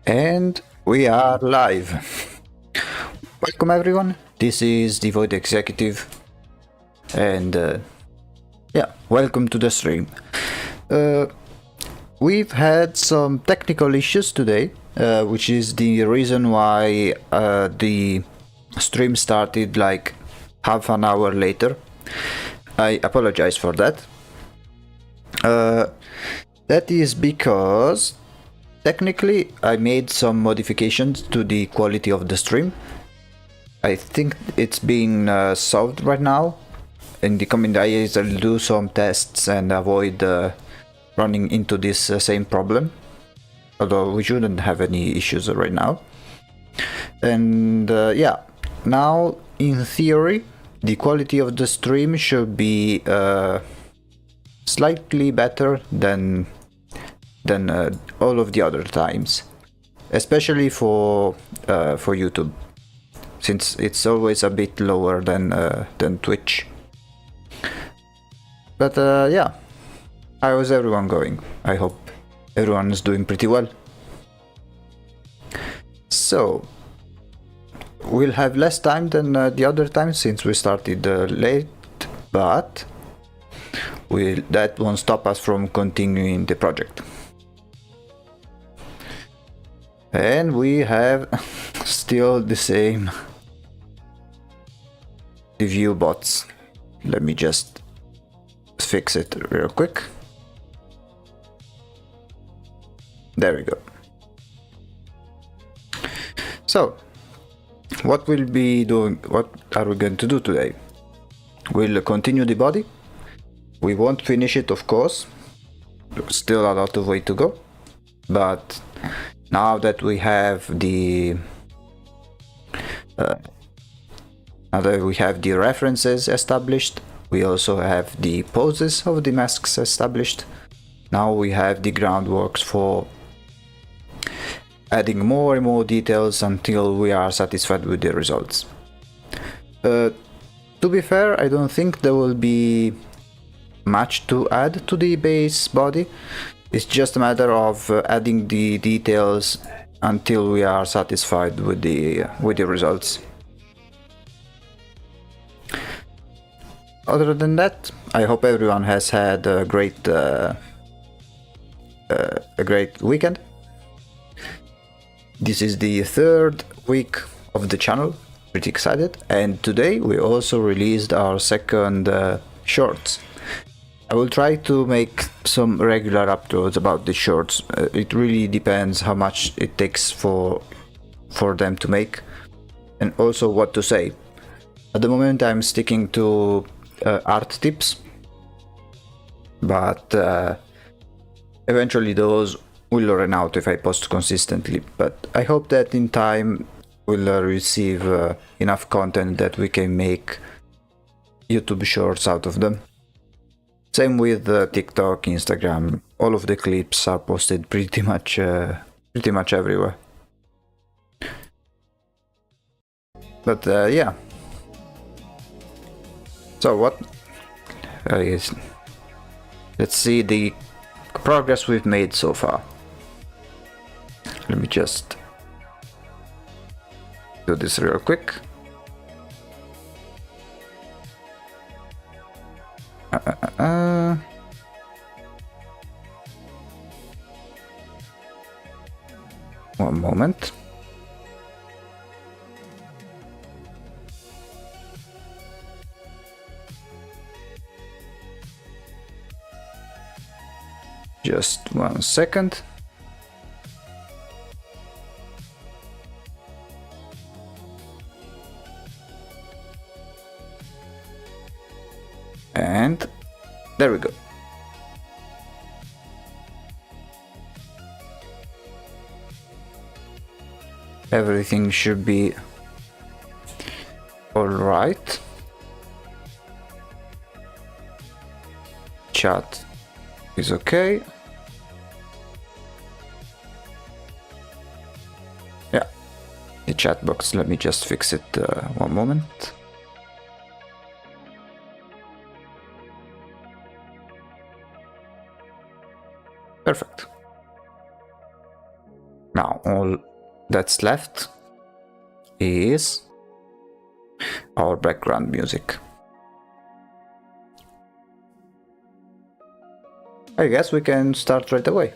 And we are live. Welcome everyone. This is the Void Executive, and welcome to the stream. We've had some technical issues today, which is the reason why the stream started like half an hour later. I apologize for that. That is because technically I made some modifications to the quality of the stream. I think it's being solved right now. In the coming days I'll do some tests and avoid running into this same problem, although we shouldn't have any issues right now. And now in theory the quality of the stream should be slightly better than all of the other times, especially for YouTube, since it's always a bit lower than Twitch. But how is everyone going? I hope everyone is doing pretty well. So we'll have less time than the other time since we started late, but that won't stop us from continuing the project. And we have still the same review bots. Let me just fix it real quick. There we go. So, what are we going to do today? We'll continue the body. We won't finish it, of course. Still a lot of way to go. But now that we have the references established, we also have the poses of the masks established. Now we have the groundwork for adding more and more details until we are satisfied with the results. To be fair, I don't think there will be much to add to the base body. It's just a matter of adding the details until we are satisfied with the results. Other than that, I hope everyone has had a great weekend. This is the third week of the channel, pretty excited, and today we also released our second shorts. I will try to make some regular uploads about the shorts. It really depends how much it takes for them to make, and also what to say. At the moment I'm sticking to art tips, but eventually those will run out if I post consistently. But I hope that in time we'll receive enough content that we can make YouTube shorts out of them. Same with TikTok, Instagram. All of the clips are posted pretty much everywhere. But yeah. So what? Yes. Let's see the progress we've made so far. Let me just do this real quick. One moment. Just 1 second. And there we go. Everything should be all right. Chat is okay. Yeah, the chat box, let me just fix it 1 moment. Perfect. Now all that's left is our background music. I guess we can start right away.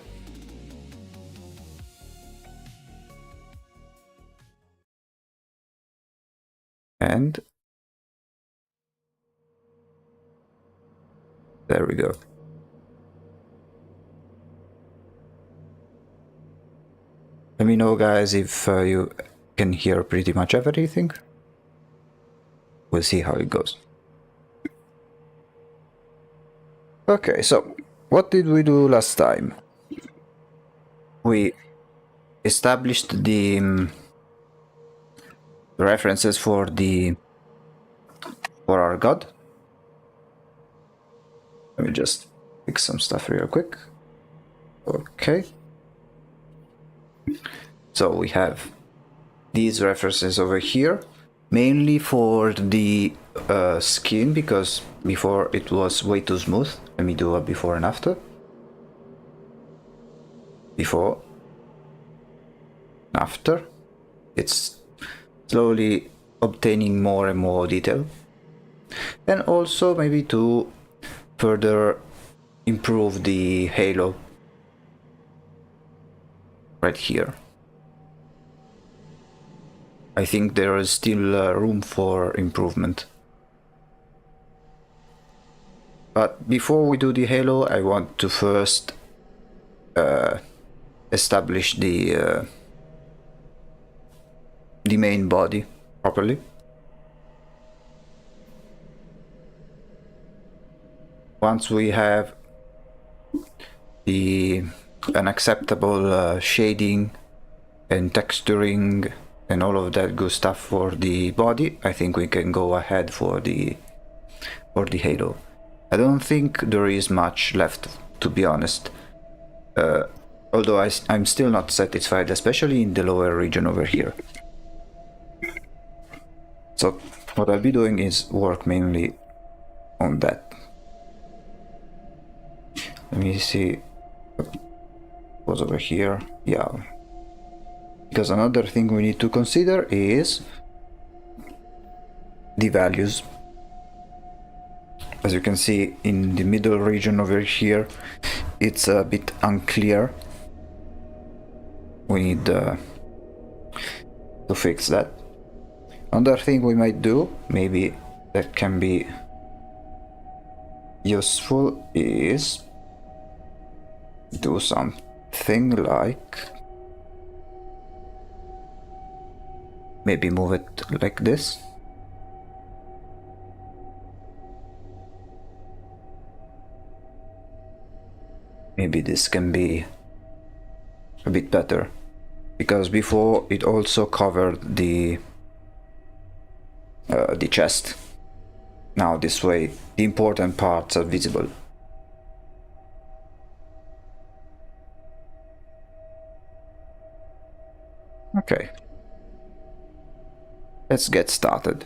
And there we go. Let me know, guys, if you can hear pretty much everything. We'll see how it goes. Okay, so what did we do last time? We established the references for our god. Let me just fix some stuff real quick. Okay. So we have these references over here, mainly for the skin, because before it was way too smooth. Let me do a before and after. Before, after. It's slowly obtaining more and more detail. And also maybe to further improve the halo right here. I think there is still room for improvement. But before we do the halo, I want to first establish the main body properly. Once we have an acceptable shading and texturing and all of that good stuff for the body, I think we can go ahead for the halo. I don't think there is much left, to be honest. Although I'm still not satisfied, especially in the lower region over here. So what I'll be doing is work mainly on that. Let me see what was over here. Yeah. Because another thing we need to consider is the values. As you can see in the middle region over here, it's a bit unclear. We need to fix that. Another thing we might do, maybe that can be useful, is do something like maybe move it like this. Maybe this can be a bit better, because before it also covered the chest. Now this way the important parts are visible. Okay, let's get started.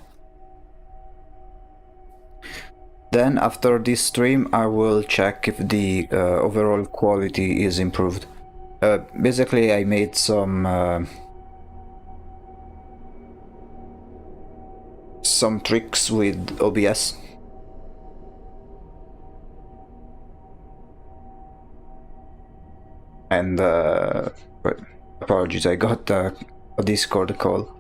Then after this stream I will check if the overall quality is improved. Basically I made some tricks with OBS. And apologies, I got a Discord call.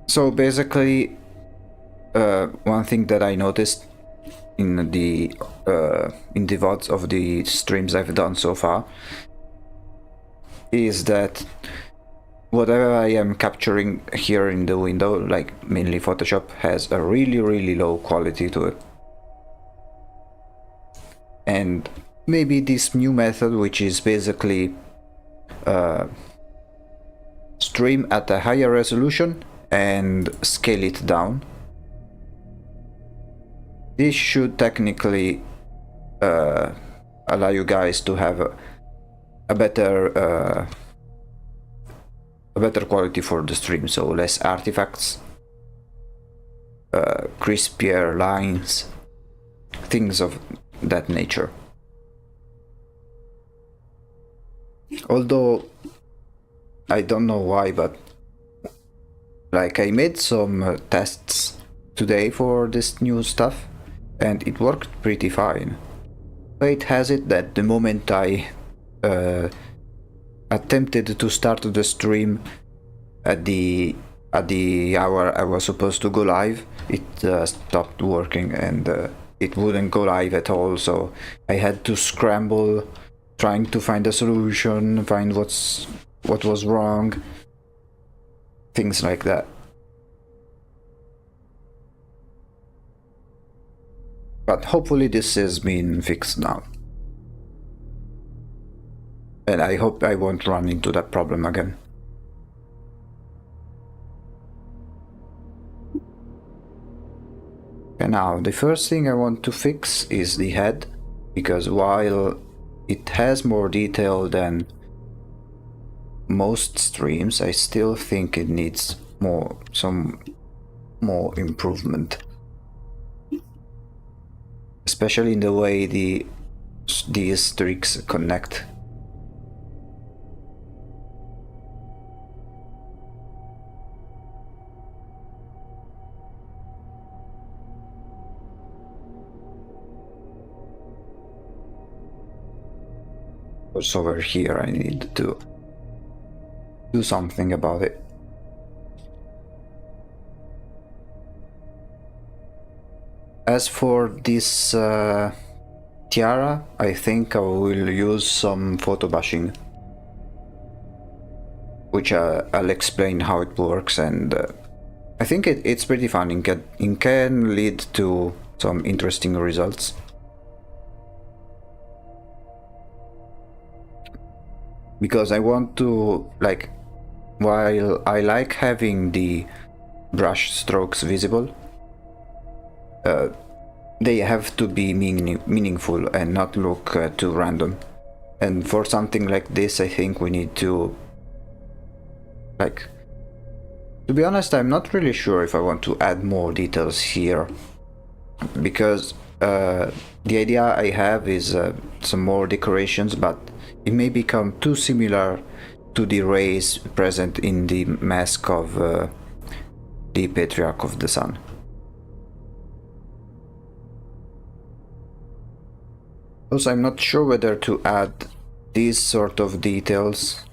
So basically, one thing that I noticed in the VODs of the streams I've done so far is that whatever I am capturing here in the window, like mainly Photoshop, has a really low quality to it. And maybe this new method, which is basically stream at a higher resolution and scale it down, this should technically allow you guys to have a better quality for the stream, so less artifacts, crispier lines, things of that nature. Although I don't know why, but like I made some tests today for this new stuff and it worked pretty fine. Fate has it that the moment I attempted to start the stream at the hour I was supposed to go live, it stopped working and it wouldn't go live at all, so I had to scramble trying to find a solution, find what was wrong, things like that. But hopefully this has been fixed now. And I hope I won't run into that problem again. And now the first thing I want to fix is the head, because while it has more detail than most streams, I still think it needs some more improvement, especially in the way these tricks connect. It's over here. I need to do something about it. As for this tiara, I think I will use some photo bashing, which I'll explain how it works, and I think it's pretty fun. It can lead to some interesting results. Because I want to, like, while I like having the brush strokes visible, they have to be meaningful and not look too random. And for something like this, I think we need to, like, to be honest, I'm not really sure if I want to add more details here, because the idea I have is some more decorations, but it may become too similar to the rays present in the mask of the Patriarch of the Sun. Also, I'm not sure whether to add these sort of details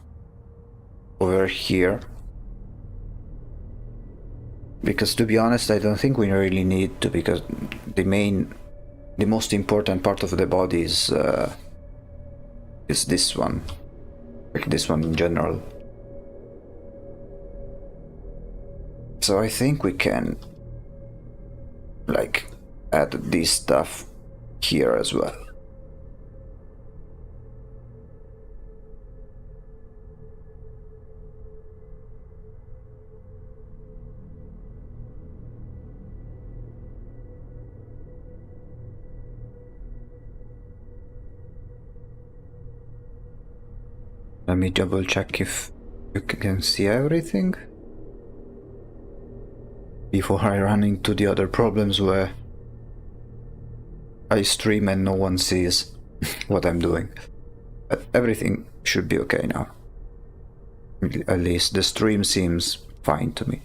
over here, because to be honest, I don't think we really need to, because the most important part of the body is this one, like this one in general. So I think we can, like, add this stuff here as well. Let me double check if you can see everything before I run into the other problems where I stream and no one sees what I'm doing. But everything should be okay now. At least the stream seems fine to me.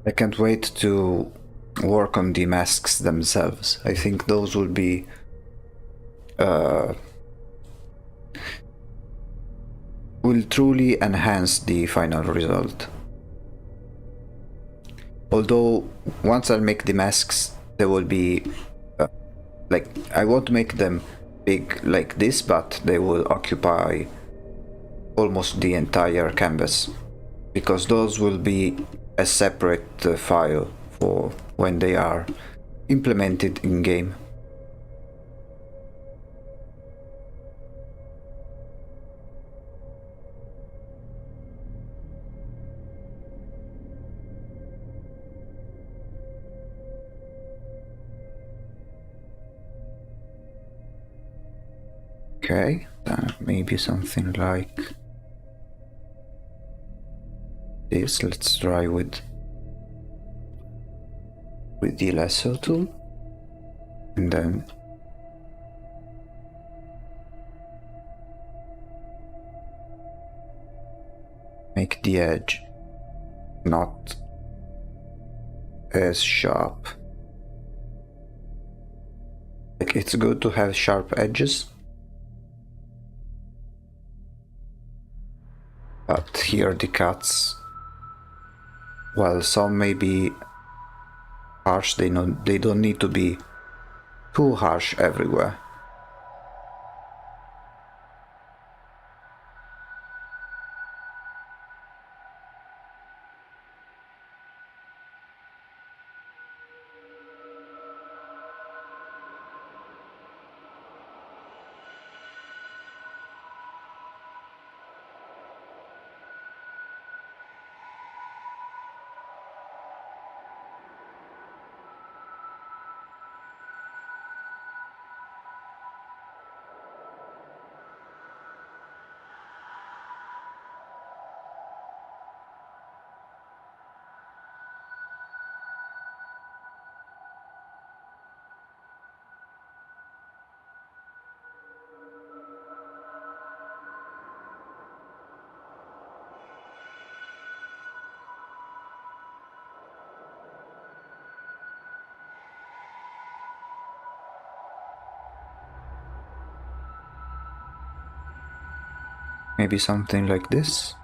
I can't wait to work on the masks themselves. I think those will be will truly enhance the final result. Although once I'll make the masks, there will be like, I won't make them big like this, but they will occupy almost the entire canvas, because those will be a separate file for when they are implemented in game. Okay, maybe something like this. Let's try with the lasso tool, and then make the edge not as sharp. Like, it's good to have sharp edges, but here the cuts, while some may be harsh, they don't need to be too harsh everywhere. Maybe something like this.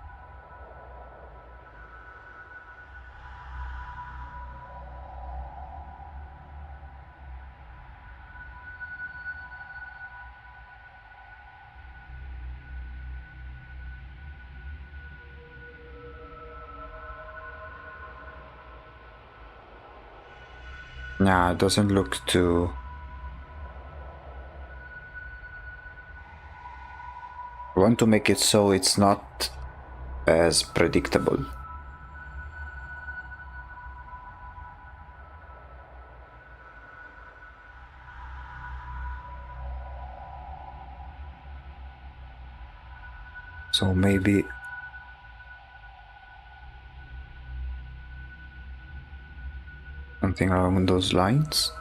Nah, it doesn't look too... I want to make it so it's not as predictable. So maybe something along those lines.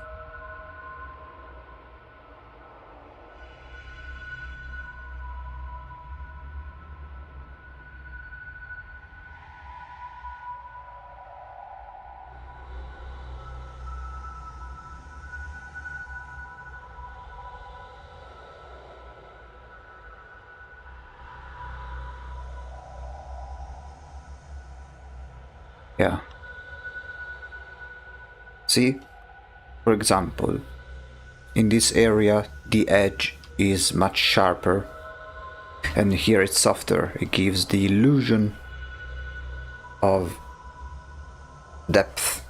Yeah. See, for example, in this area the edge is much sharper, and here it's softer. It gives the illusion of depth.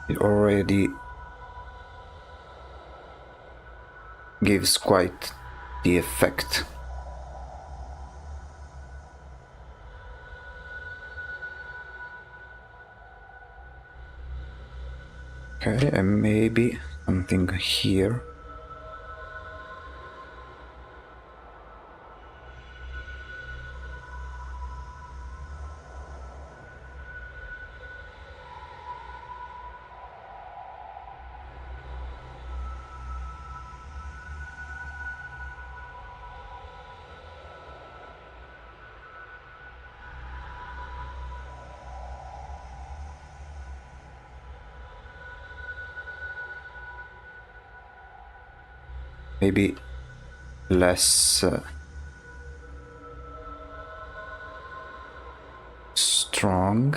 It already gives quite the effect. Okay, and maybe something here. Maybe less strong.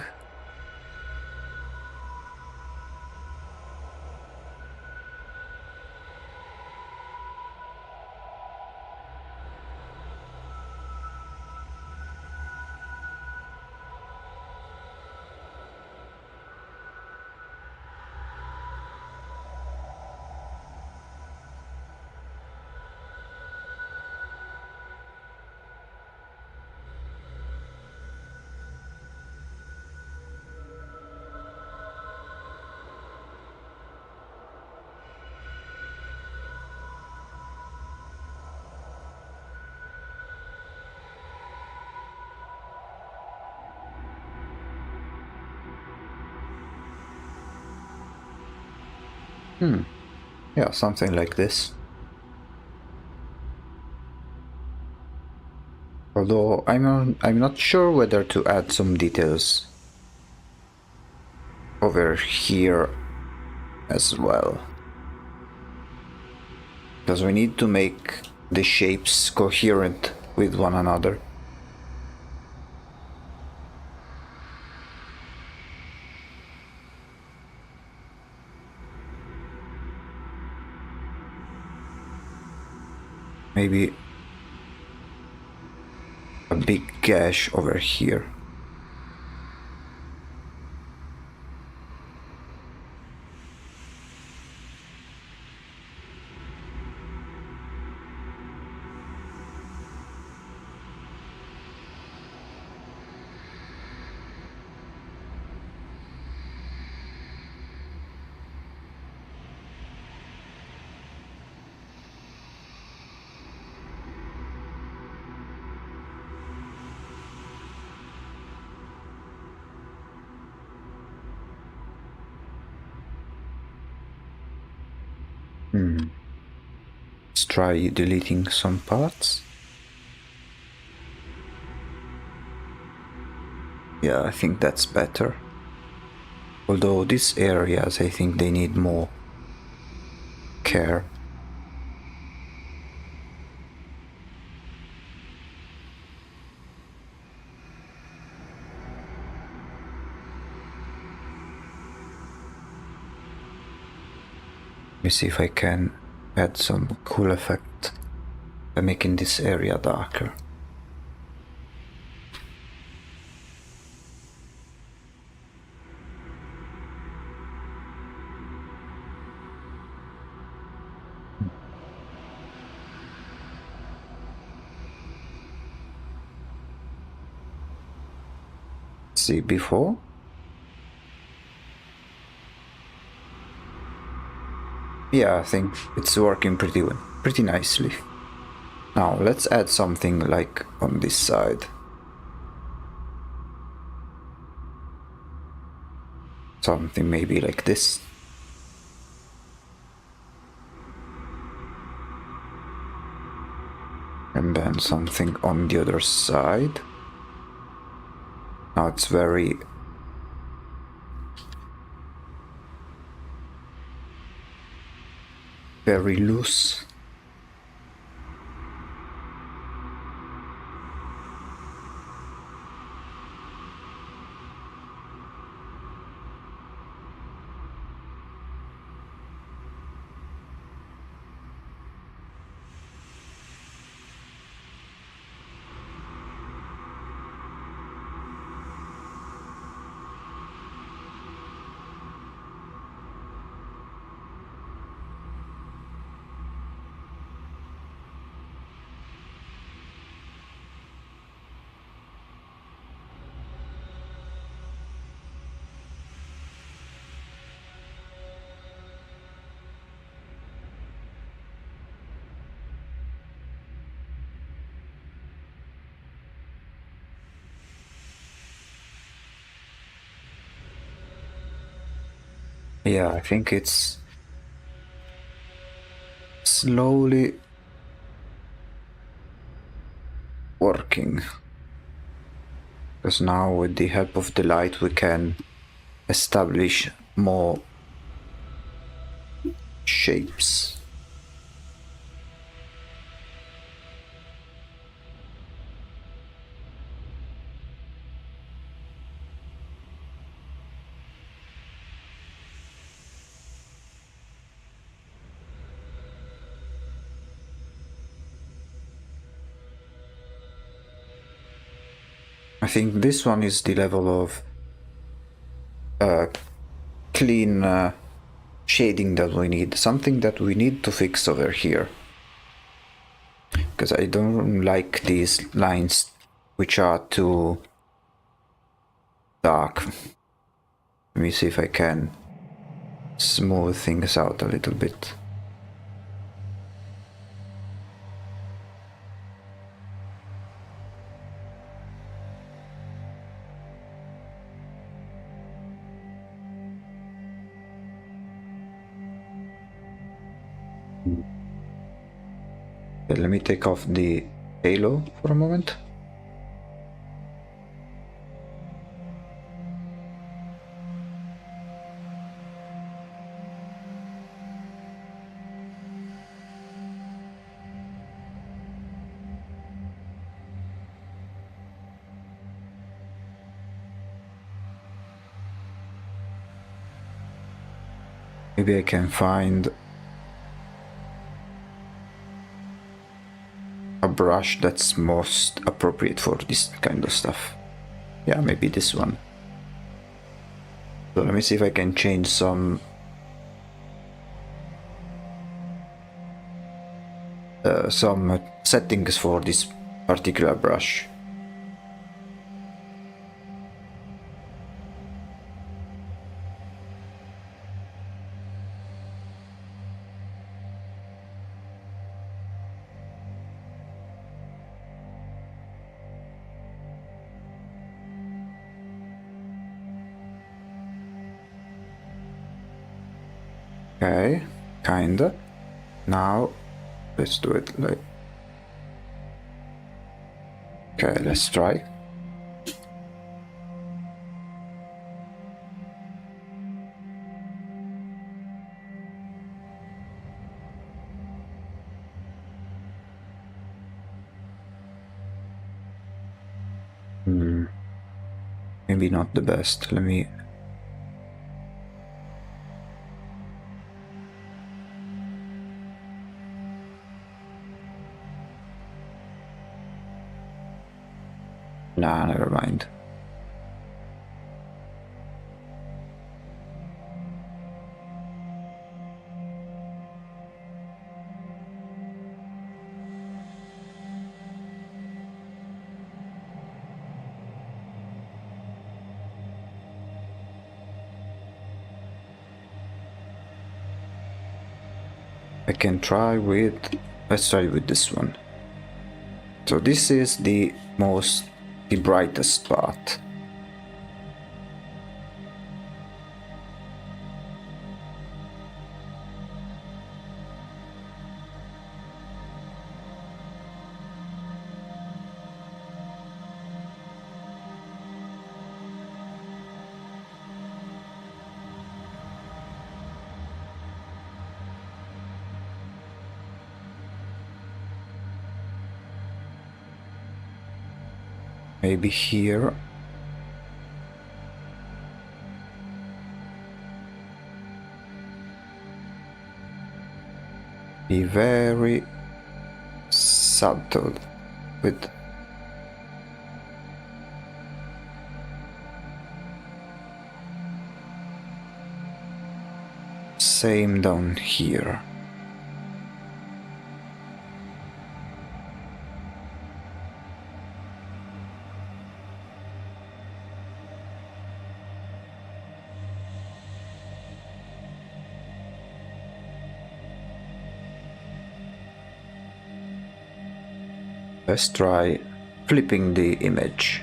Yeah, something like this. Although I'm not sure whether to add some details over here as well. Because we need to make the shapes coherent with one another. Maybe a big gash over here. Let's try deleting some parts. Yeah, I think that's better. Although these areas, I think they need more care. Let me see if I can add some cool effect by making this area darker. See before. Yeah, I think it's working pretty nicely. Now let's add something like on this side. Something maybe like this. And then something on the other side. Now it's very loose. Yeah, I think it's slowly working. Because now with the help of the light we can establish more shapes. I think this one is the level of clean shading that we need. Something that we need to fix over here. Because I don't like these lines which are too dark. Let me see if I can smooth things out a little bit. Okay, let me take off the halo for a moment. Maybe I can find a brush that's most appropriate for this kind of stuff. Yeah, maybe this one. So let me see if I can change some settings for this particular brush. Okay, kinda. Now, let's do it like... Okay, let's try. Maybe not the best. Let me... Nah, never mind. I can try with... Let's try with this one. So this is the brightest part. Maybe here. Be very subtle with same down here. Let's try flipping the image.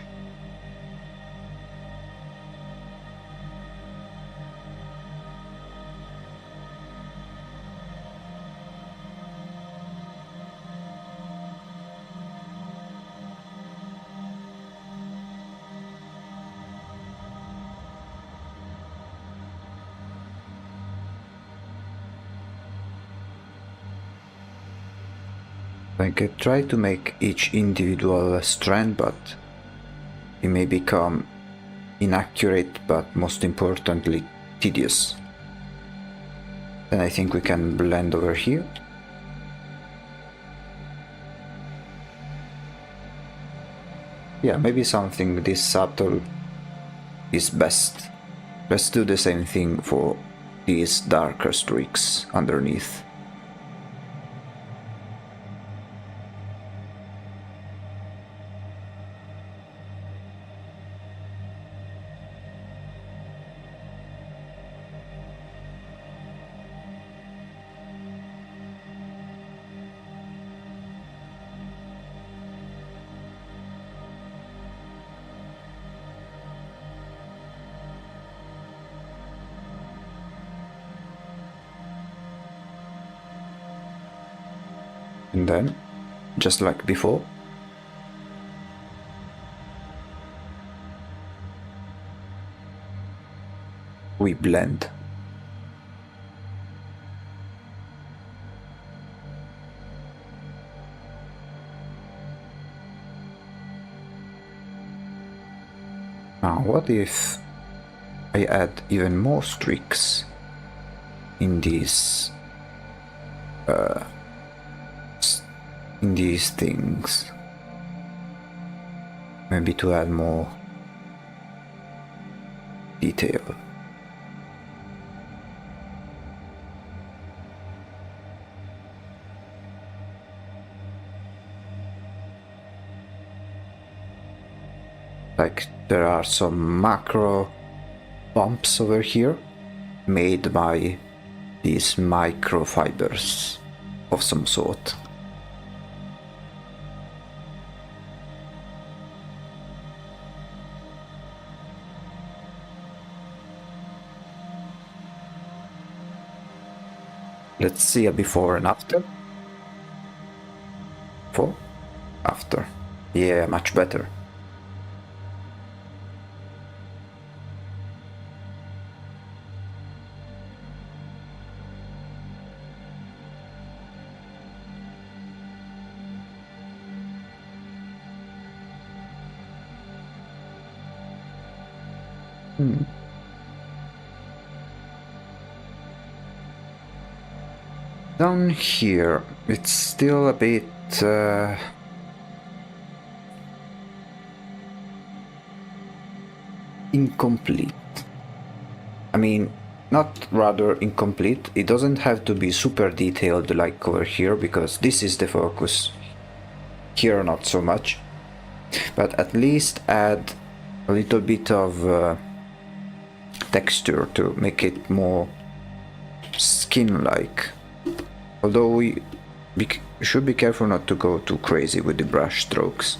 I could try to make each individual strand, but it may become inaccurate, but most importantly, tedious. Then I think we can blend over here. Yeah, maybe something this subtle is best. Let's do the same thing for these darker streaks underneath. And then, just like before, we blend. Now, what if I add even more streaks in these things? Maybe to add more detail. Like there are some macro bumps over here made by these microfibers of some sort. Let's see a before and after. Before, after. Yeah, much better. Down here, it's still a bit incomplete. I mean, not rather incomplete. It doesn't have to be super detailed like over here, because this is the focus. Here, not so much. But at least add a little bit of texture to make it more skin-like. Although we should be careful not to go too crazy with the brush strokes,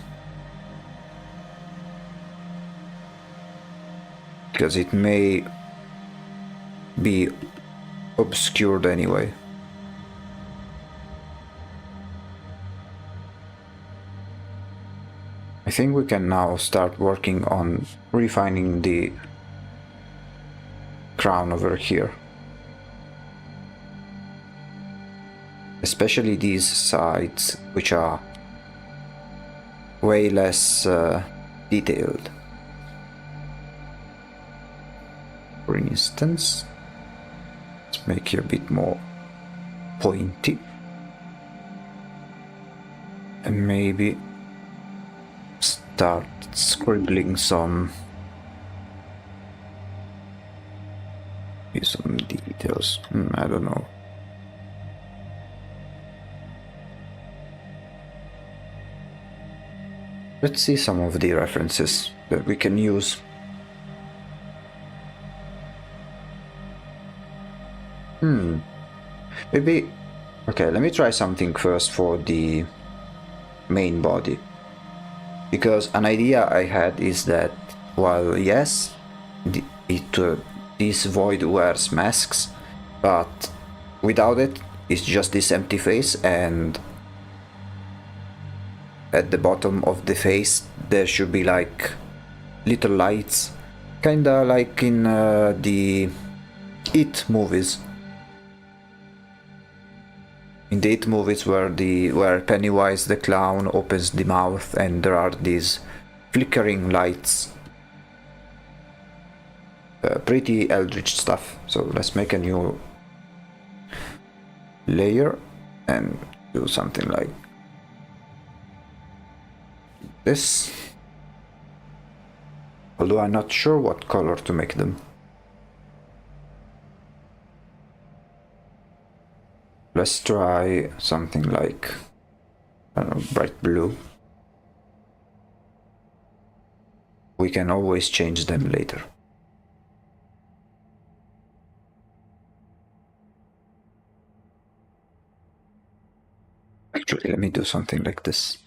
because it may be obscured anyway. I think we can now start working on refining the crown over here. Especially these sides, which are way less detailed. For instance, let's make it a bit more pointy. And maybe start scribbling some details. I don't know. Let's see some of the references that we can use. Maybe... Okay, let me try something first for the main body. Because an idea I had is that, while yes, this void wears masks, but without it, it's just this empty face, and at the bottom of the face there should be like little lights, kinda like in the It movies. In the It movies, where Pennywise the clown opens the mouth and there are these flickering lights. Pretty eldritch stuff. So let's make a new layer and do something like this. Although I'm not sure what color to make them. Let's try something like, I don't know, bright blue. We can always change them later. Actually, let me do something like this.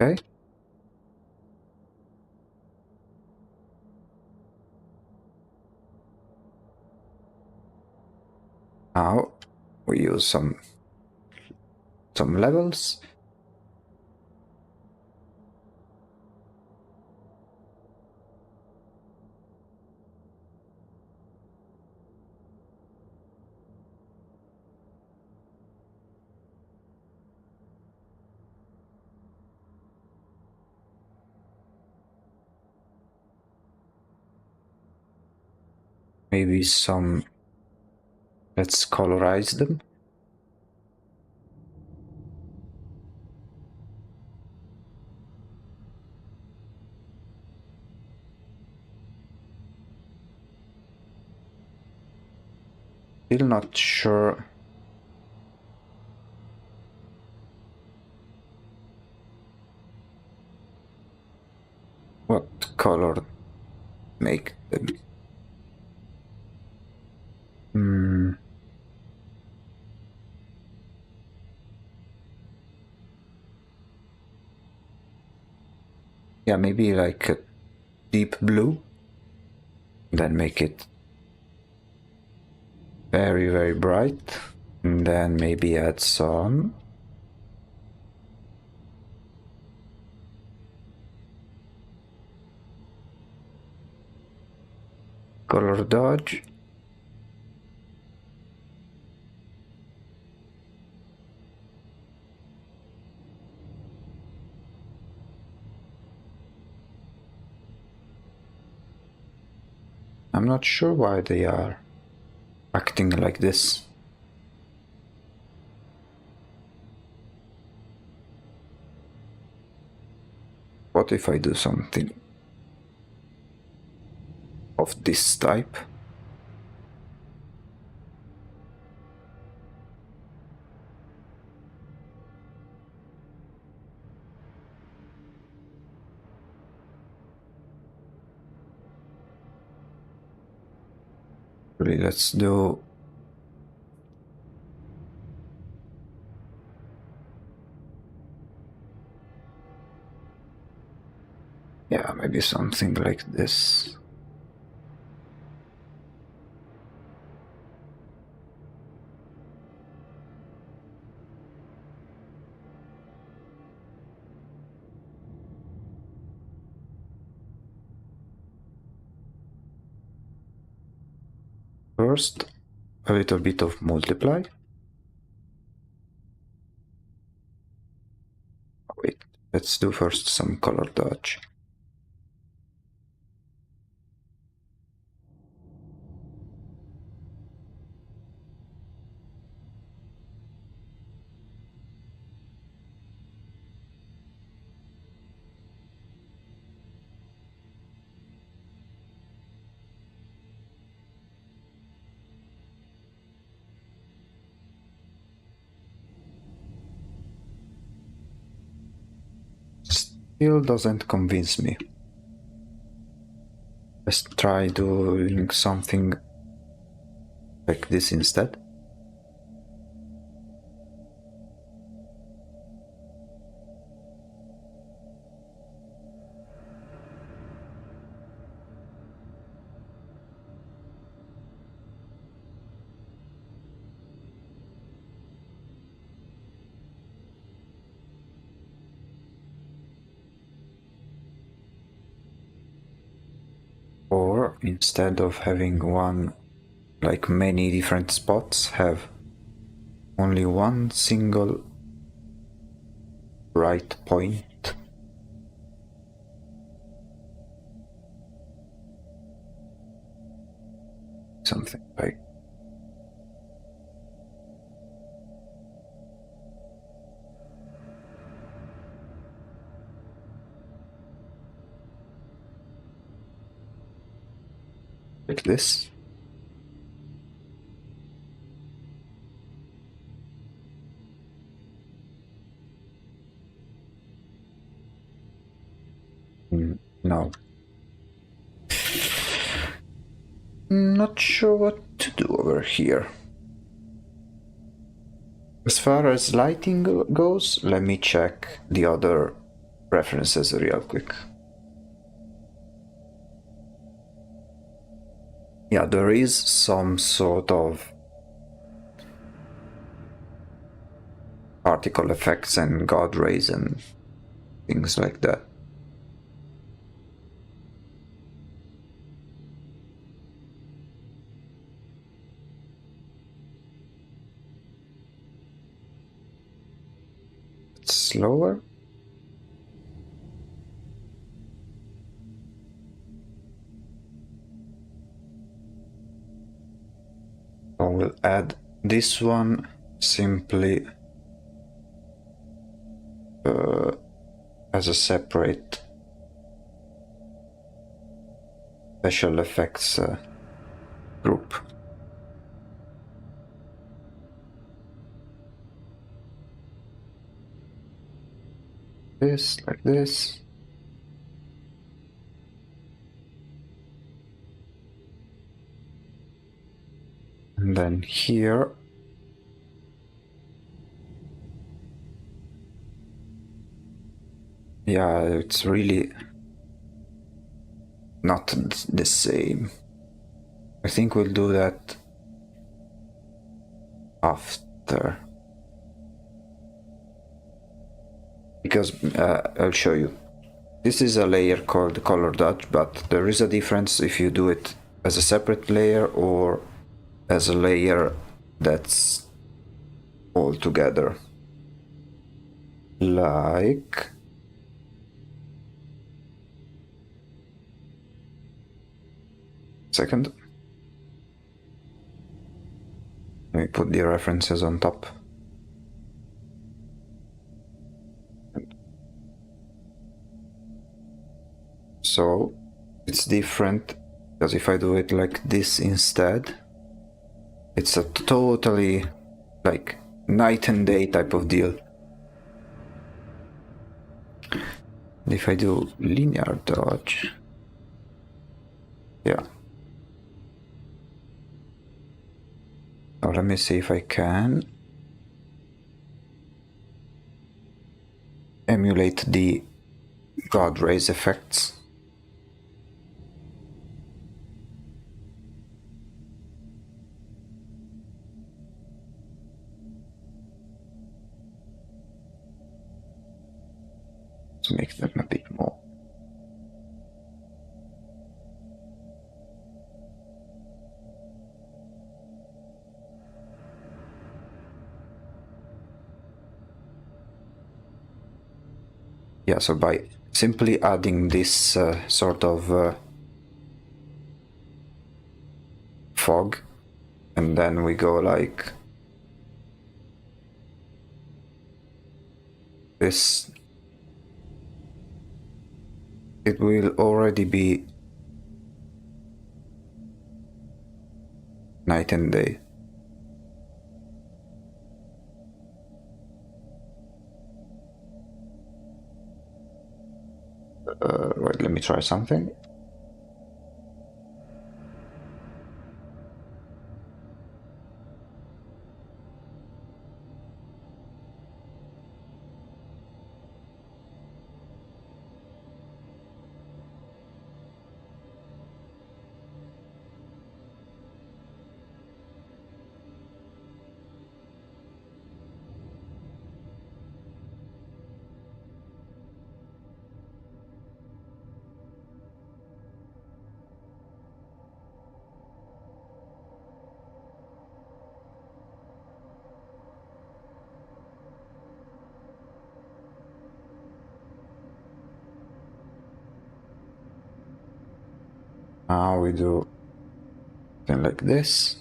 Okay. Now we use some levels. Maybe some, let's colorize them. Still not sure what color make them. Yeah, maybe like a deep blue. Then make it very, very bright. And then maybe add some color dodge. I'm not sure why they are acting like this. What if I do something of this type? Really, let's do... yeah, maybe something like this. First, a little bit of multiply. Wait, let's do first some color dodge. Still doesn't convince me. Let's try doing something like this instead. Or instead of having one, like many different spots, have only one single bright point. Something like this. No. Not sure what to do over here. As far as lighting goes, let me check the other preferences real quick. Yeah, there is some sort of particle effects and God rays and things like that. It's slower. I will add this one simply as a separate special effects group. This, like this. And then here, yeah, it's really not the same. I think we'll do that after. Because I'll show you. This is a layer called color dodge, but there is a difference if you do it as a separate layer or as a layer that's all together. Like Second. Let me put the references on top. So it's different because if I do it like this instead, it's a totally like night and day type of deal. If I do linear dodge, yeah. Now let me see if I can emulate the God Rays effects. To make them a bit more. Yeah, so by simply adding this sort of fog, and then we go like this, it will already be night and day. Wait, let me try something. Now we do something like this.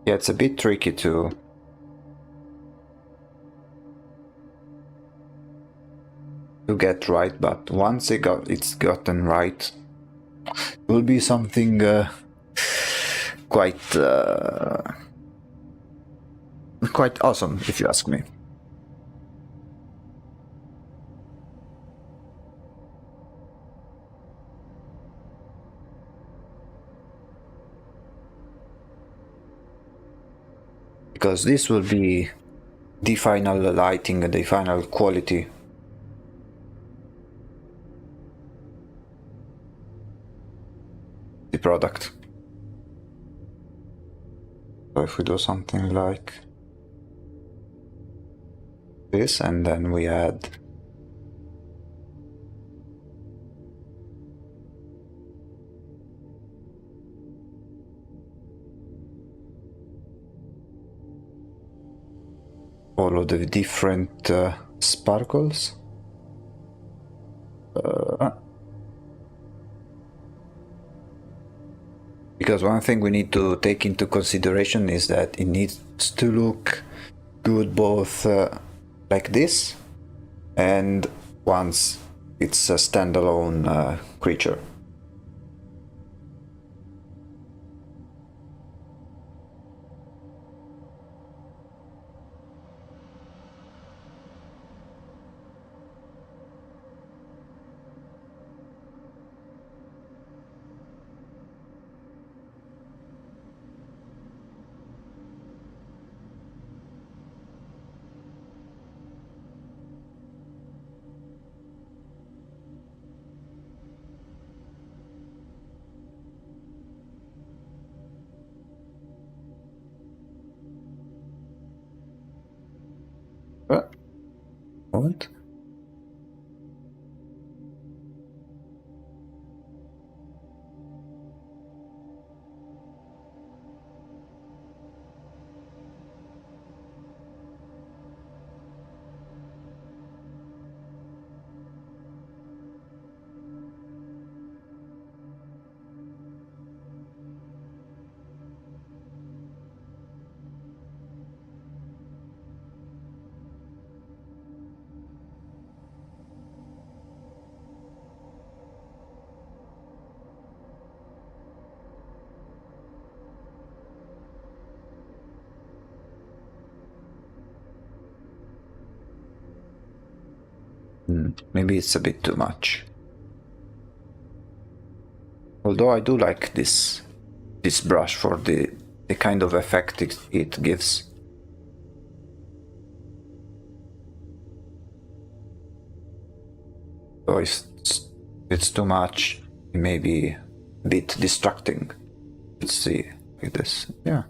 Yeah, it's a bit tricky to get right, but once it's gotten right, it will be something quite quite awesome, if you ask me. Because this will be the final lighting, the final quality. The product. So if we do something like this, and then we add all of the different sparkles. Because one thing we need to take into consideration is that it needs to look good both like this and once it's a standalone creature. Moment. Maybe it's a bit too much. Although I do like this brush for the kind of effect it gives. So it's too much, maybe a bit distracting. Let's see, like this, yeah.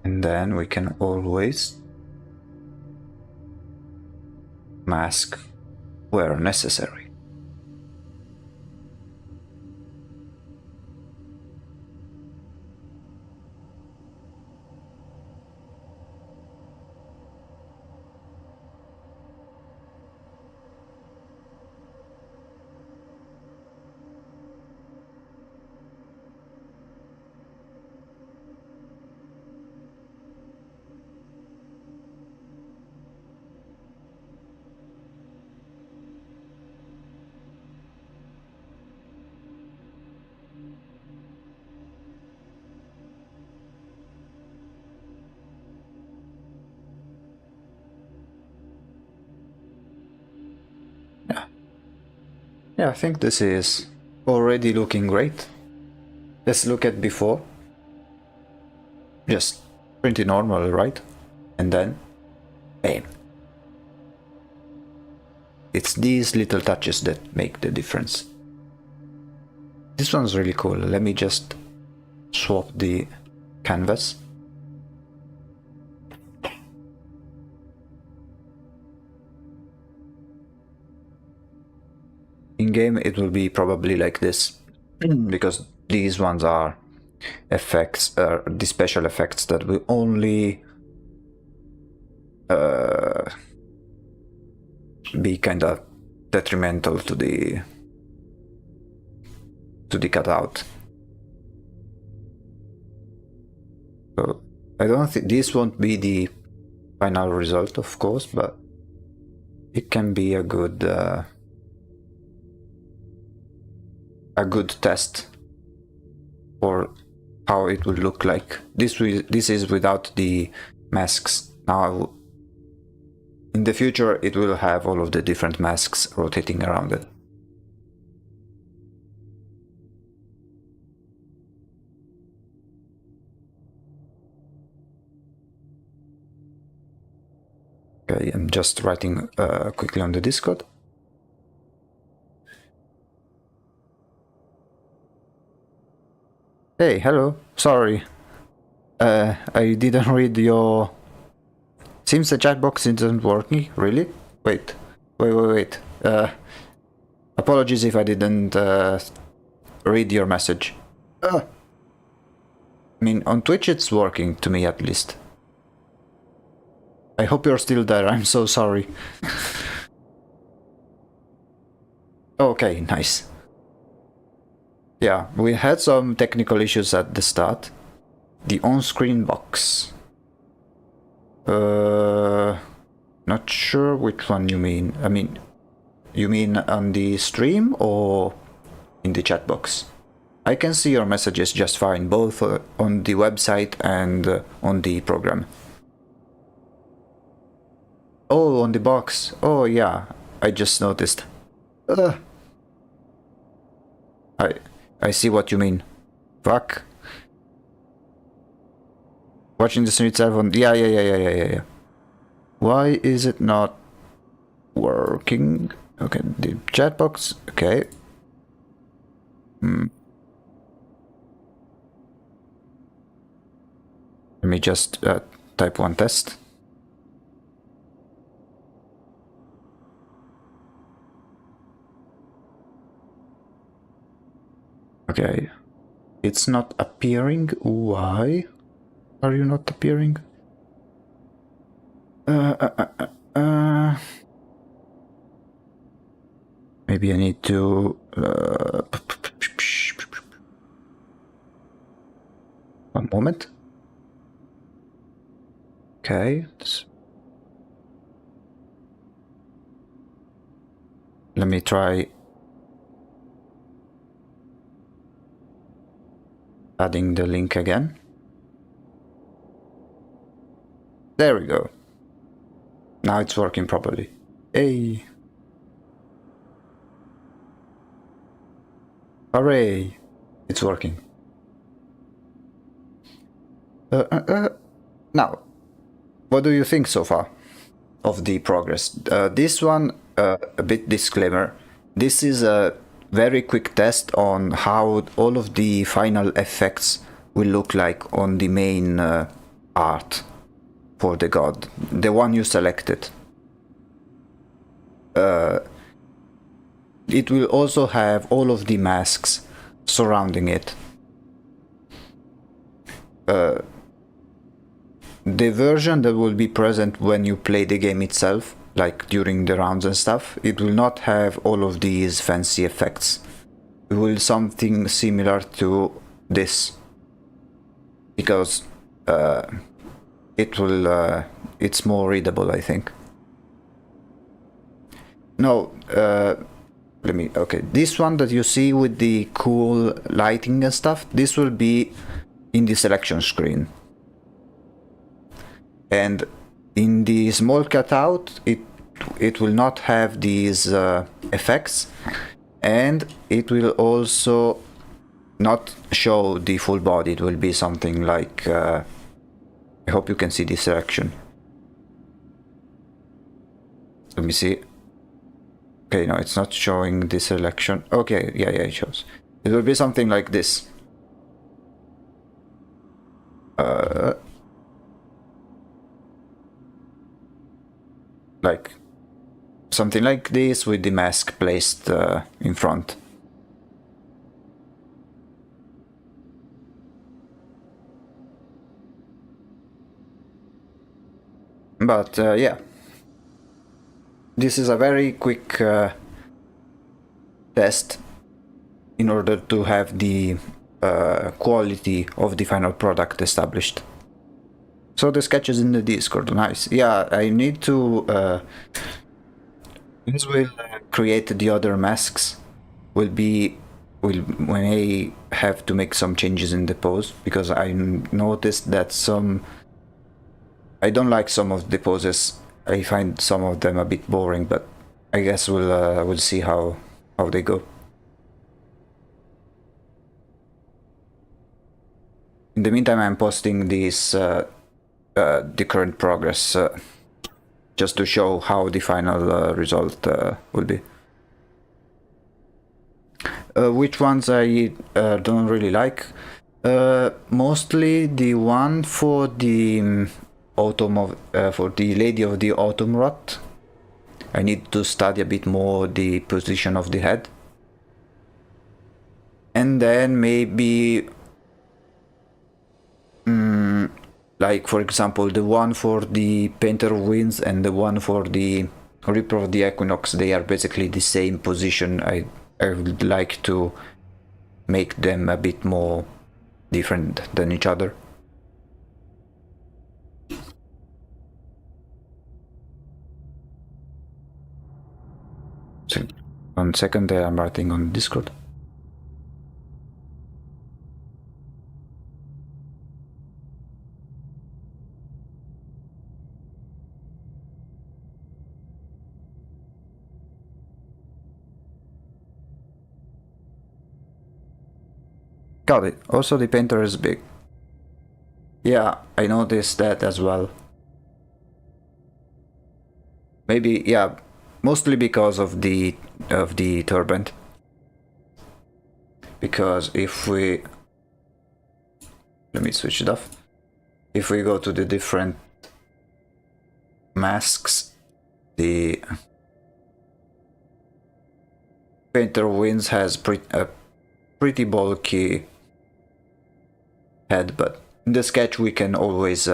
And then we can always mask where necessary. Yeah, I think this is already looking great. Let's look at before. Just pretty normal, right? And then, bam. It's these little touches that make the difference. This one's really cool. Let me just swap the canvas. In game it will be probably like this, because these ones are effects, the special effects that will only be kind of detrimental to the cutout. So I don't think this won't be the final result, of course, but it can be a good test for how it would look like. This is without the masks. Now in the future it will have all of the different masks rotating around it. Okay, I'm just writing quickly on the Discord. Hey, hello. Sorry. I didn't read your... Seems the chat box isn't working. Really? Wait. Apologies if I didn't read your message. I mean, on Twitch it's working, to me at least. I hope you're still there. I'm so sorry. Okay, nice. Yeah, we had some technical issues at the start. The on-screen box. Not sure which one you mean. I mean, you mean on the stream or in the chat box? I can see your messages just fine, both on the website and on the program. Oh, on the box. Oh yeah, I just noticed. I see what you mean. Fuck. Watching the stream itself on... Yeah. Why is it not working? Okay, the chat box. Okay. Let me just type one test. Okay. It's not appearing. Why are you not appearing? Maybe I need to... one moment. Okay. Let me try adding the link again. There we go. Now it's working properly. Hey! Hooray! It's working. Now, what do you think so far of the progress? This one, a bit disclaimer. This is a very quick test on how all of the final effects will look like on the main art for the god, the one you selected. It will also have all of the masks surrounding it. The version that will be present when you play the game itself, like during the rounds and stuff, it will not have all of these fancy effects. It will something similar to this, because it's more readable, I think. No, okay, this one that you see with the cool lighting and stuff, this will be in the selection screen. And in the small cutout, it will not have these effects, and it will also not show the full body. It will be something like, I hope you can see the selection. Let me see. Okay, no, it's not showing the selection. Okay, yeah, it shows. It will be something like this. Like something like this with the mask placed in front. But yeah, this is a very quick test in order to have the quality of the final product established. So the sketch is in the Discord, nice. Yeah, I need to... this will create the other masks. When I have to make some changes in the pose, because I noticed that I don't like some of the poses. I find some of them a bit boring, but I guess we'll see how they go. In the meantime, I'm posting these the current progress just to show how the final result will be. Which ones I don't really like? Mostly the one for the for the Lady of the Autumn Rot. I need to study a bit more the position of the head. And then maybe like, for example, the one for the Painter of Winds and the one for the Reaper of the Equinox, they are basically the same position. I would like to make them a bit more different than each other. So, 1 second, I'm writing on Discord. Got it. Also, the painter is big. Yeah, I noticed that as well. Maybe, yeah, mostly because of the turbine. Because if we, let me switch it off. If we go to the different masks, the Painter Winds has a pretty bulky head, but in the sketch we can always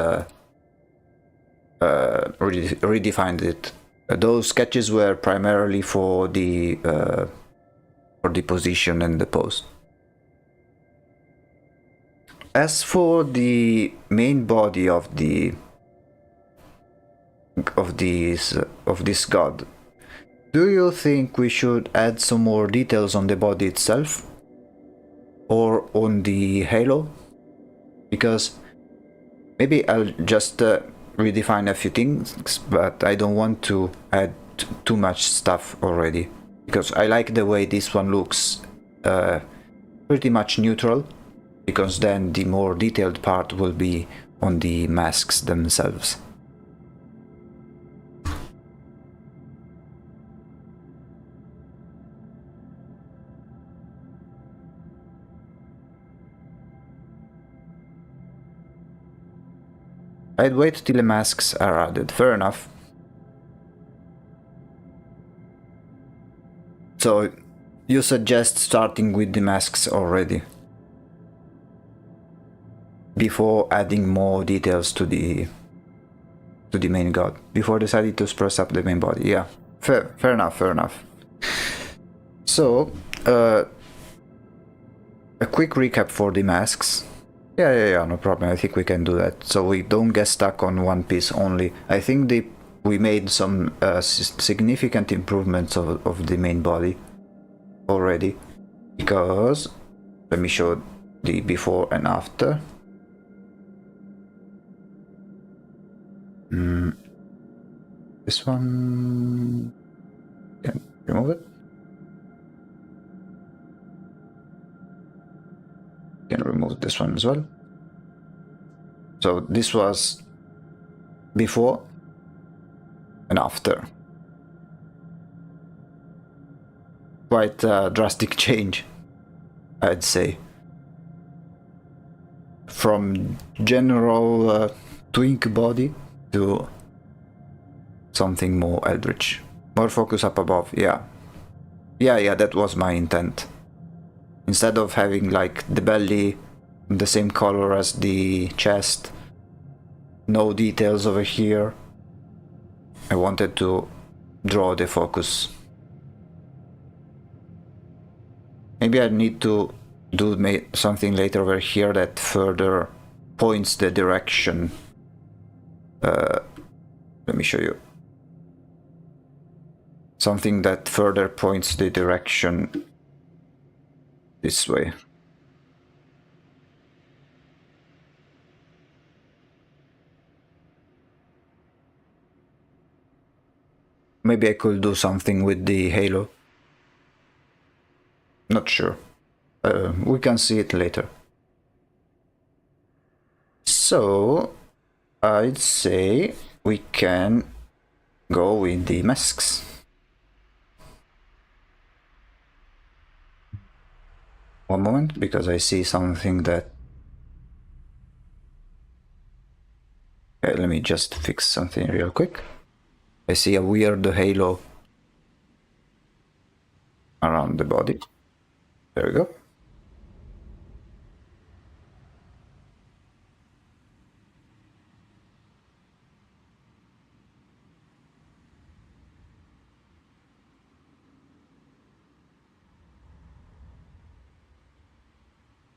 redefine it. Those sketches were primarily for the position and the pose. As for the main body of this god, do you think we should add some more details on the body itself or on the halo? Because maybe I'll just redefine a few things, but I don't want to add too much stuff already, because I like the way this one looks pretty much neutral, because then the more detailed part will be on the masks themselves. I'd wait till the masks are added, fair enough. So, you suggest starting with the masks already, before adding more details to the main god, before deciding to spruce up the main body. Yeah, fair enough. So, a quick recap for the masks. Yeah, no problem. I think we can do that, so we don't get stuck on one piece only. I think we made some significant improvements of the main body already, because let me show the before and after. This one, can remove it. Can remove this one as well. So this was before and after. Quite a drastic change, I'd say. From general twink body to something more eldritch. More focus up above, yeah. Yeah, that was my intent. Instead of having like the belly the same color as the chest, no details over here, I wanted to draw the focus. Maybe I need to do something later over here that further points the direction. Let me show you. Something that further points the direction this way. Maybe I could do something with the halo. Not sure. We can see it later. So, I'd say we can go with the masks. One moment, because I see something that... Okay, let me just fix something real quick. I see a weird halo around the body. There we go.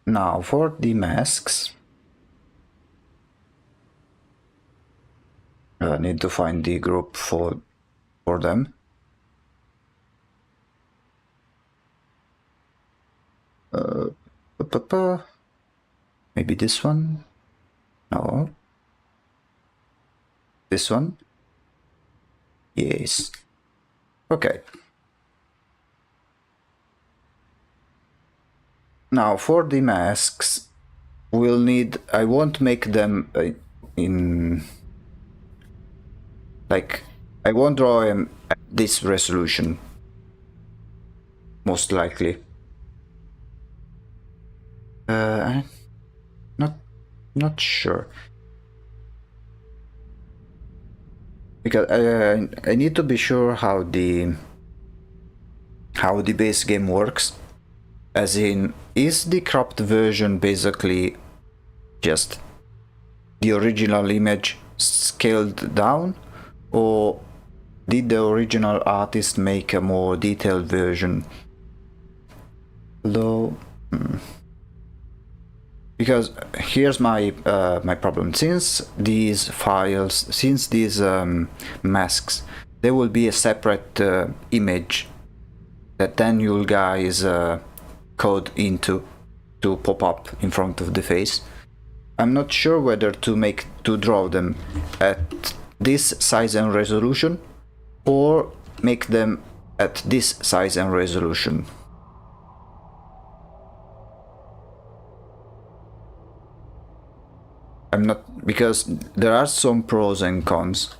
Now for the masks, I need to find the group for them. Maybe this one? No. This one? Yes. Okay. Now for the masks, we'll need... I won't make them in... like I won't draw him at this resolution, most likely. Not sure, because I need to be sure how the base game works. As in, is the cropped version basically just the original image scaled down, or did the original artist make a more detailed version? Though, because here's my my problem. Since these files, since these masks, there will be a separate image that then you'll guys code into to pop up in front of the face. I'm not sure whether to draw them at this size and resolution, or make them at this size and resolution. I'm not, because there are some pros and cons.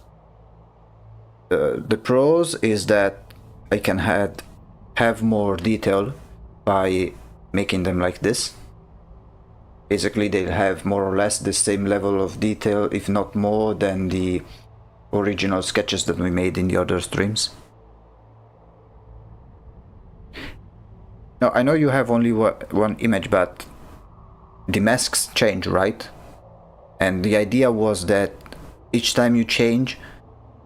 The pros is that I can have more detail by making them like this. Basically, they'll have more or less the same level of detail, if not more, than the original sketches that we made in the other streams. Now, I know you have only one image, but the masks change, right? And the idea was that each time you change,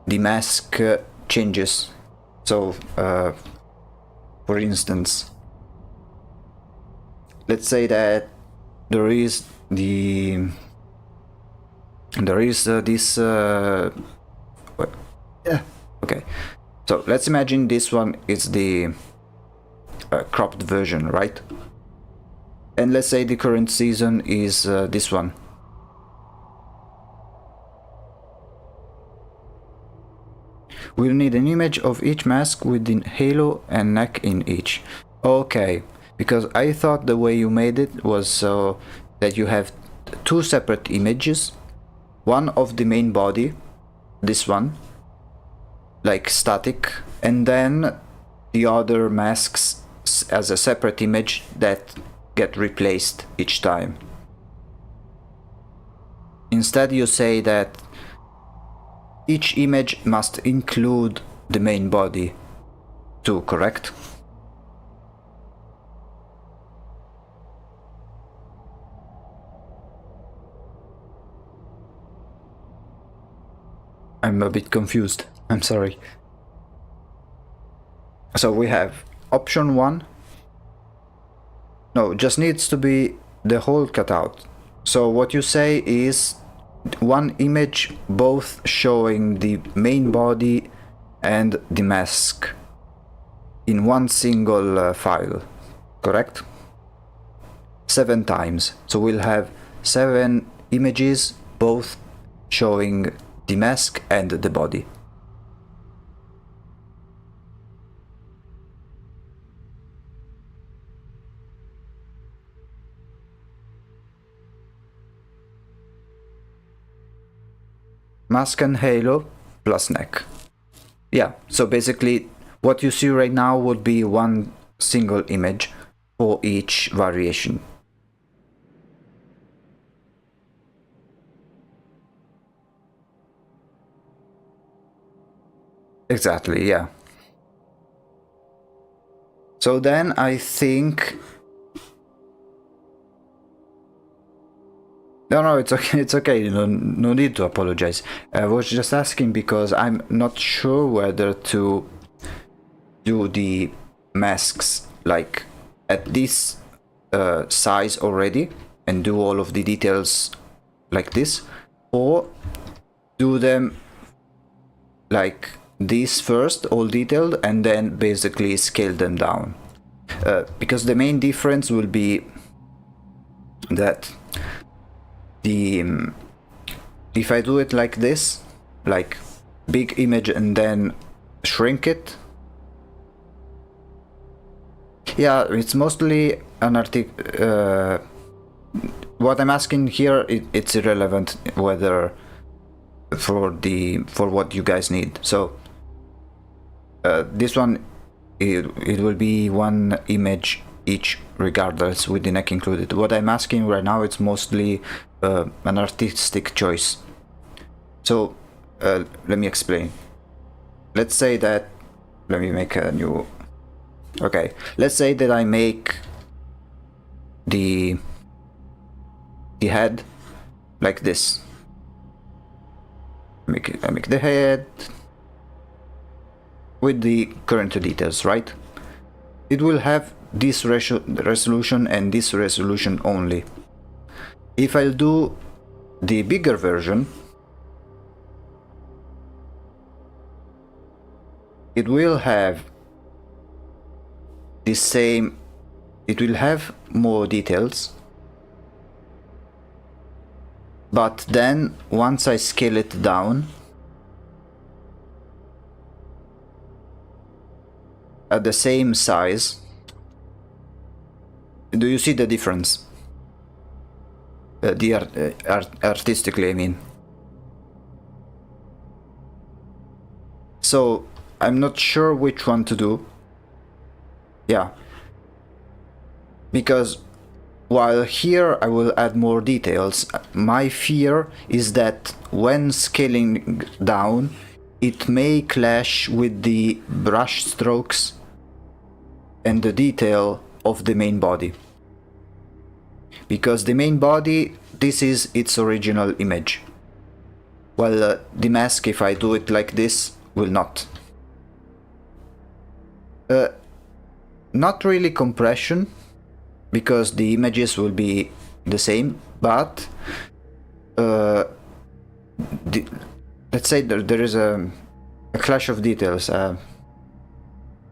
the mask changes. So, for instance, let's say that there is this okay, so let's imagine this one is the cropped version, right? And let's say the current season is this one. We'll need an image of each mask with the halo and neck in each. Okay, because I thought the way you made it was so that you have two separate images, one of the main body, this one, like static, and then the other masks as a separate image that get replaced each time. Instead, you say that each image must include the main body too, correct? I'm a bit confused, I'm sorry. So we have option 1. No, just needs to be the whole cutout. So what you say is one image both showing the main body and the mask in one single file, correct? 7 times. So we'll have 7 images both showing the mask and the body. Mask and halo plus neck. Yeah, so basically what you see right now would be one single image for each variation. Exactly, yeah. So then I think... No, it's okay, it's okay, no need to apologize. I was just asking because I'm not sure whether to do the masks like at this size already and do all of the details like this, or do them like this first, all detailed, and then basically scale them down. Because the main difference will be that if I do it like this, like big image and then shrink it, yeah, it's mostly an what I'm asking here, it's irrelevant whether for what you guys need. So This one, it will be one image each regardless with the neck included. What I'm asking right now, it's mostly an artistic choice. So let me explain. Let's say that, let me make a new, okay, let's say that I make the head like this. I make the head with the current details, right? It will have this resolution and this resolution only. If I'll do the bigger version, it will have the same, it will have more details, but then once I scale it down at the same size, do you see the difference? Artistically, I mean. So I'm not sure which one to do. Yeah. Because while here I will add more details, my fear is that when scaling down, it may clash with the brush strokes and the detail of the main body. Because the main body, this is its original image. While the mask, if I do it like this, will not. Not really compression, because the images will be the same, but let's say there is a clash of details.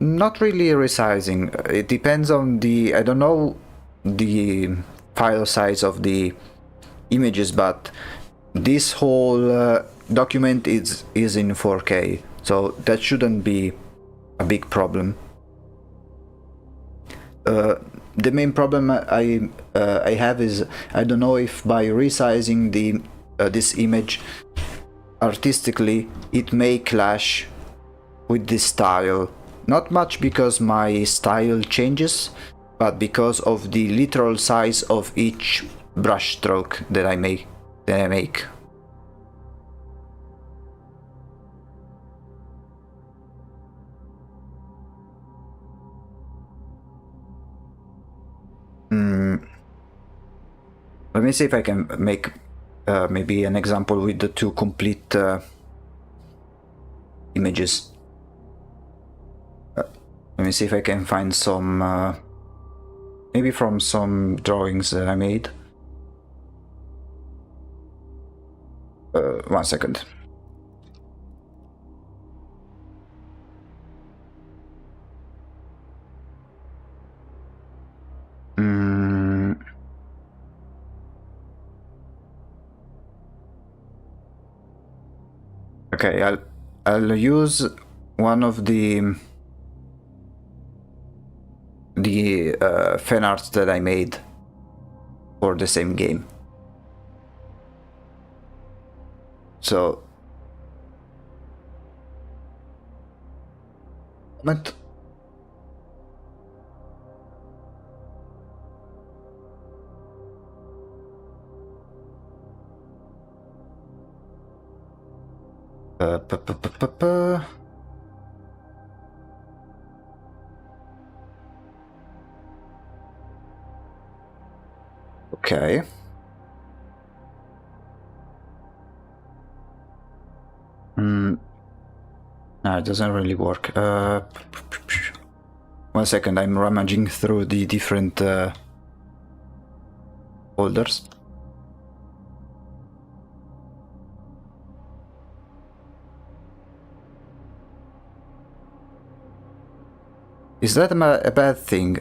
Not really resizing. It depends on the, I don't know the file size of the images, but this whole document is in 4K, so that shouldn't be a big problem. The main problem I have is, I don't know if by resizing the this image artistically it may clash with this style. Not much because my style changes, but because of the literal size of each brush stroke that I make. Let me see if I can make maybe an example with the two complete images. Let me see if I can find some, maybe from some drawings that I made. 1 second. Okay, I'll use one of the fan arts that I made for the same game. So, moment. Okay. No, it doesn't really work. 1 second, I'm rummaging through the different folders. Is that a bad thing?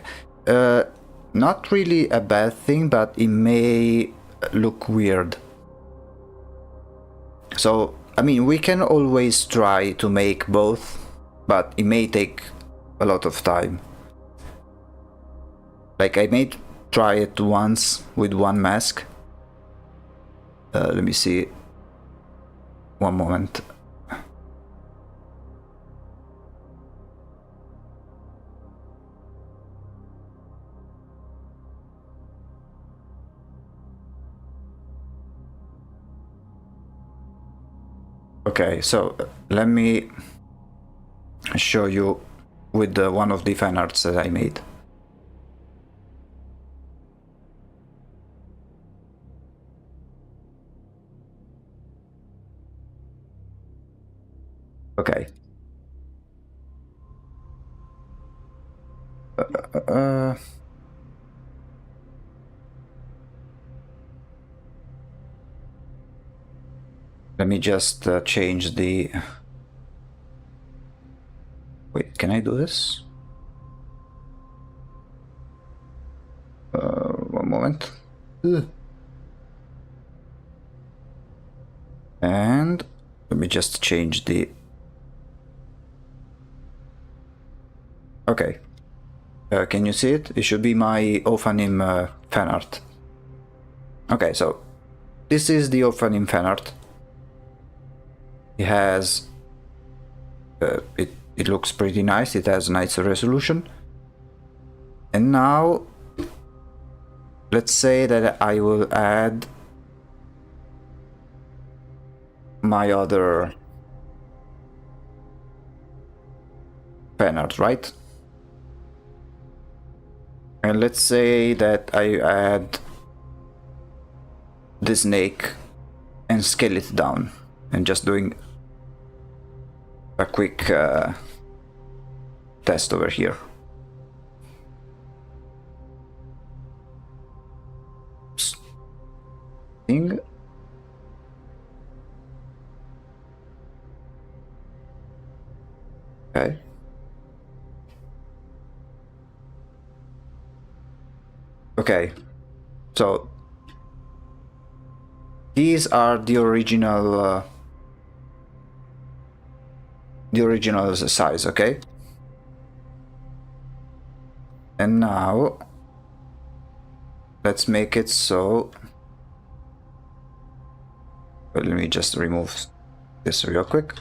Not really a bad thing, but it may look weird. So, I mean, we can always try to make both, but it may take a lot of time. Like, I may try it once with one mask. Let me see. One moment. Okay, so let me show you with one of the fan arts that I made. Okay. Let me just change the... Wait, can I do this? One moment. And let me just change the... Okay. Can you see it? It should be my Ophanim fan art. Okay, so this is the Ophanim fan art. It has... it looks pretty nice. It has nice resolution. And now, let's say that I will add my other fan art, right? And let's say that I add the snake and scale it down, and just doing a quick test over here. Thing. Okay. Okay, so these are the original size, okay? And now let's make it so... Let me just remove this real quick.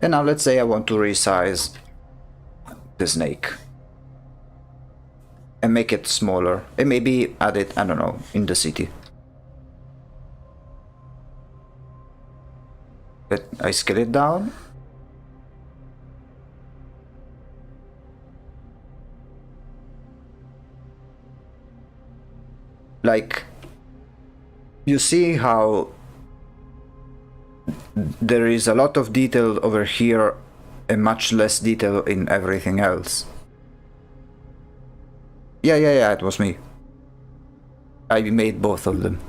And now let's say I want to resize the snake and make it smaller, and maybe add it, I don't know, in the city. I scale it down. Like, you see how there is a lot of detail over here and much less detail in everything else. Yeah, it was me. I made both of them.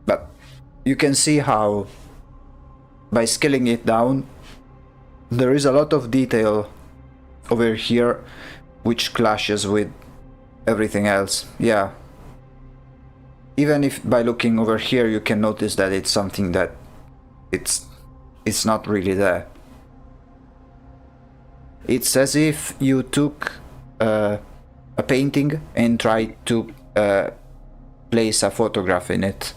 But you can see how by scaling it down, there is a lot of detail over here which clashes with everything else. Yeah. Even if by looking over here you can notice that it's something that it's not really there. It's as if you took a painting and tried to place a photograph in it.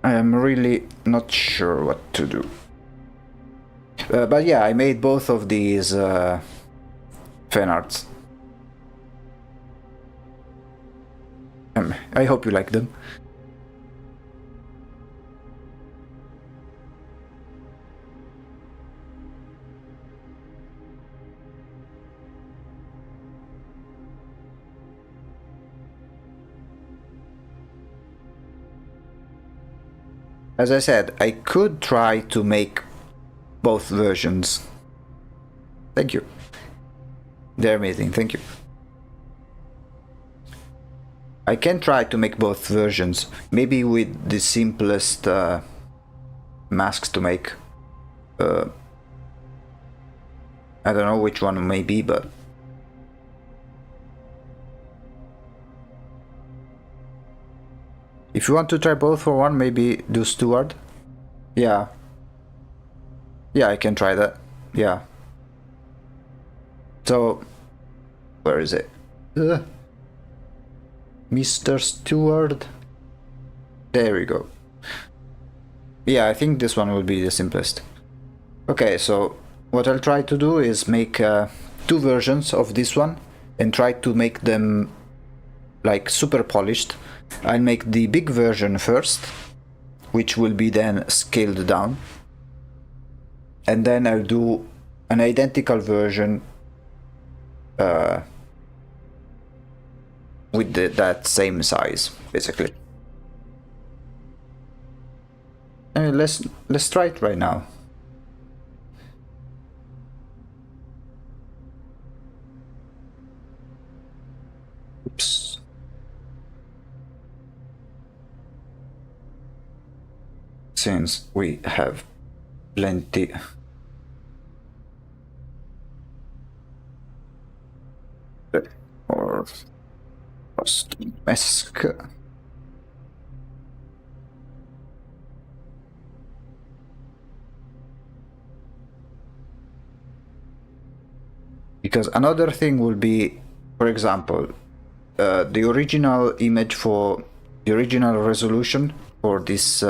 I am really not sure what to do. But yeah, I made both of these fan arts. I hope you like them. As I said, I could try to make both versions. Thank you. They're amazing, thank you. I can try to make both versions, maybe with the simplest masks to make. I don't know which one may be, but... If you want to try both for one, maybe do Steward. Yeah. Yeah, I can try that. Yeah. So, where is it? Mr. Steward. There we go. Yeah, I think this one will be the simplest. Okay, so what I'll try to do is make two versions of this one and try to make them like super polished, I'll make the big version first, which will be then scaled down, and then I'll do an identical version with that same size, basically. Let's try it right now. Oops. Since we have plenty or mask. Because another thing will be, for example, the original image for the original resolution for this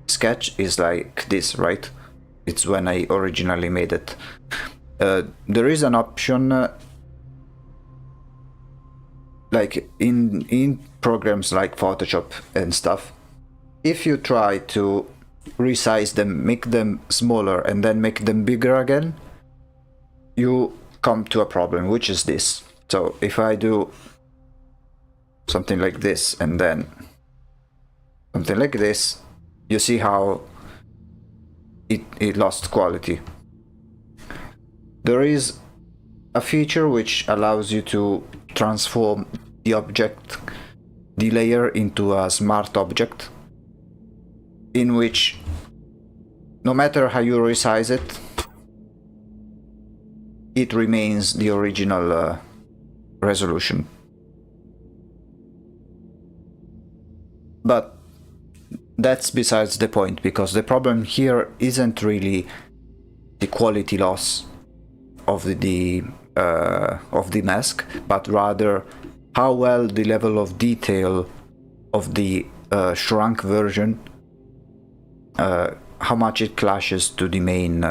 sketch is like this, right? It's when I originally made it. There is an option like in programs like Photoshop and stuff. If you try to resize them, make them smaller, and then make them bigger again, you come to a problem, which is this. So if I do something like this and then something like this, you see how it lost quality. There is a feature which allows you to transform the object, the layer, into a smart object, in which no matter how you resize it, it remains the original resolution. But that's besides the point, because the problem here isn't really the quality loss of the mask, but rather how well the level of detail of the shrunk version, how much it clashes to the main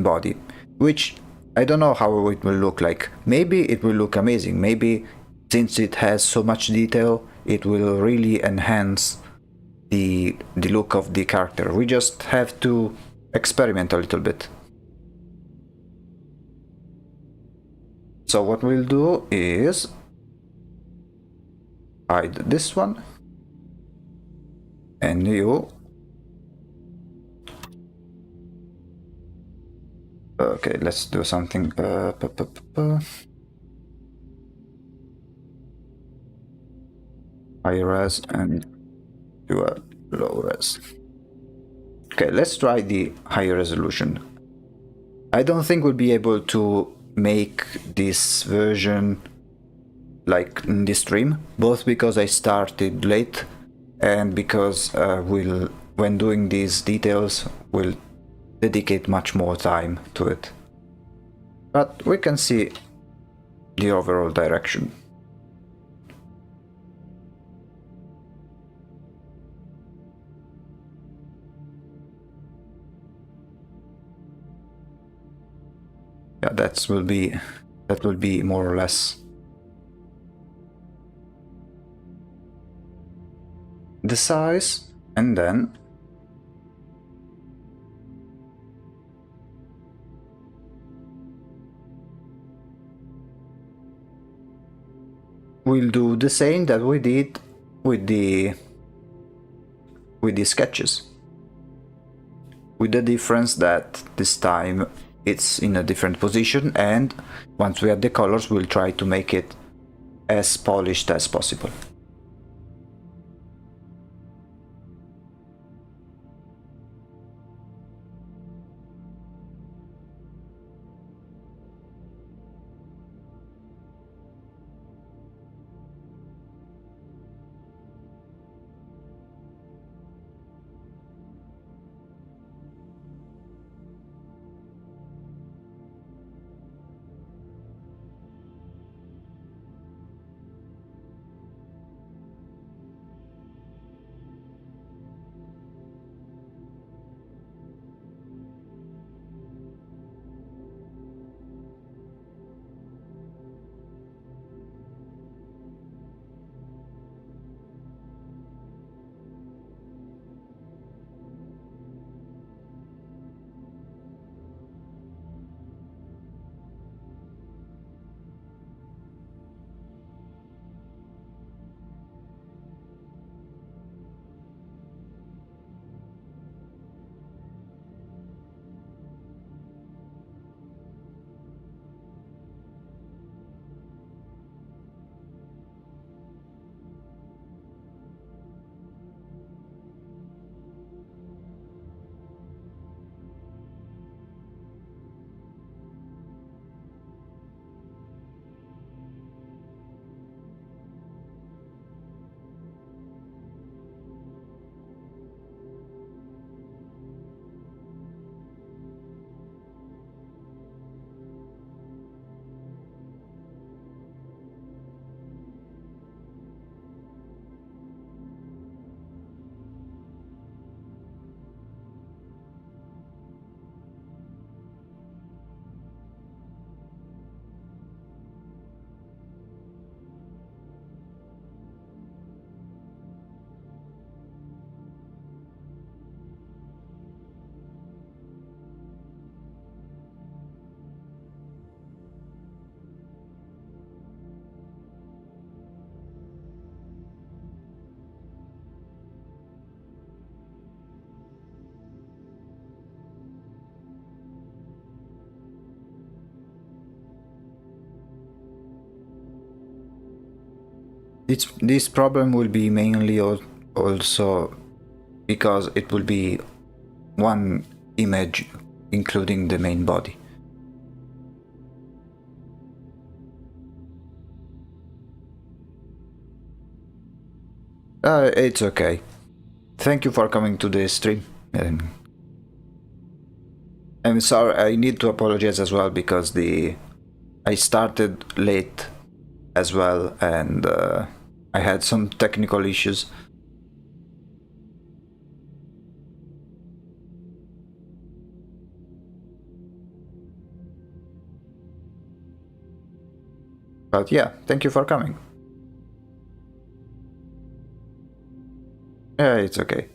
body, which I don't know how it will look like. Maybe it will look amazing. Maybe since it has so much detail, it will really enhance the look of the character. We just have to experiment a little bit. So what we'll do is hide this one, and you. Okay, let's do something. High res and do a low res. Okay, let's try the high resolution. I don't think we'll be able to make this version like in this stream, both because I started late and because when doing these details, we'll dedicate much more time to it. But we can see the overall direction. Yeah, that will be more or less the size, and then we'll do the same that we did with the sketches, with the difference that this time it's in a different position, and once we add the colors, we'll try to make it as polished as possible. This problem will be mainly also because it will be one image including the main body. It's okay. Thank you for coming to the stream. I'm sorry, I need to apologize as well because I started late as well, and I had some technical issues. But yeah, thank you for coming. Yeah, it's okay.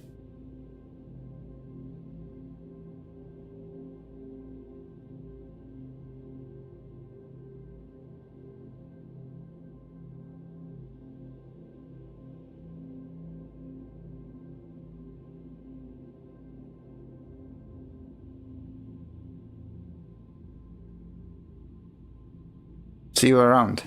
See you around.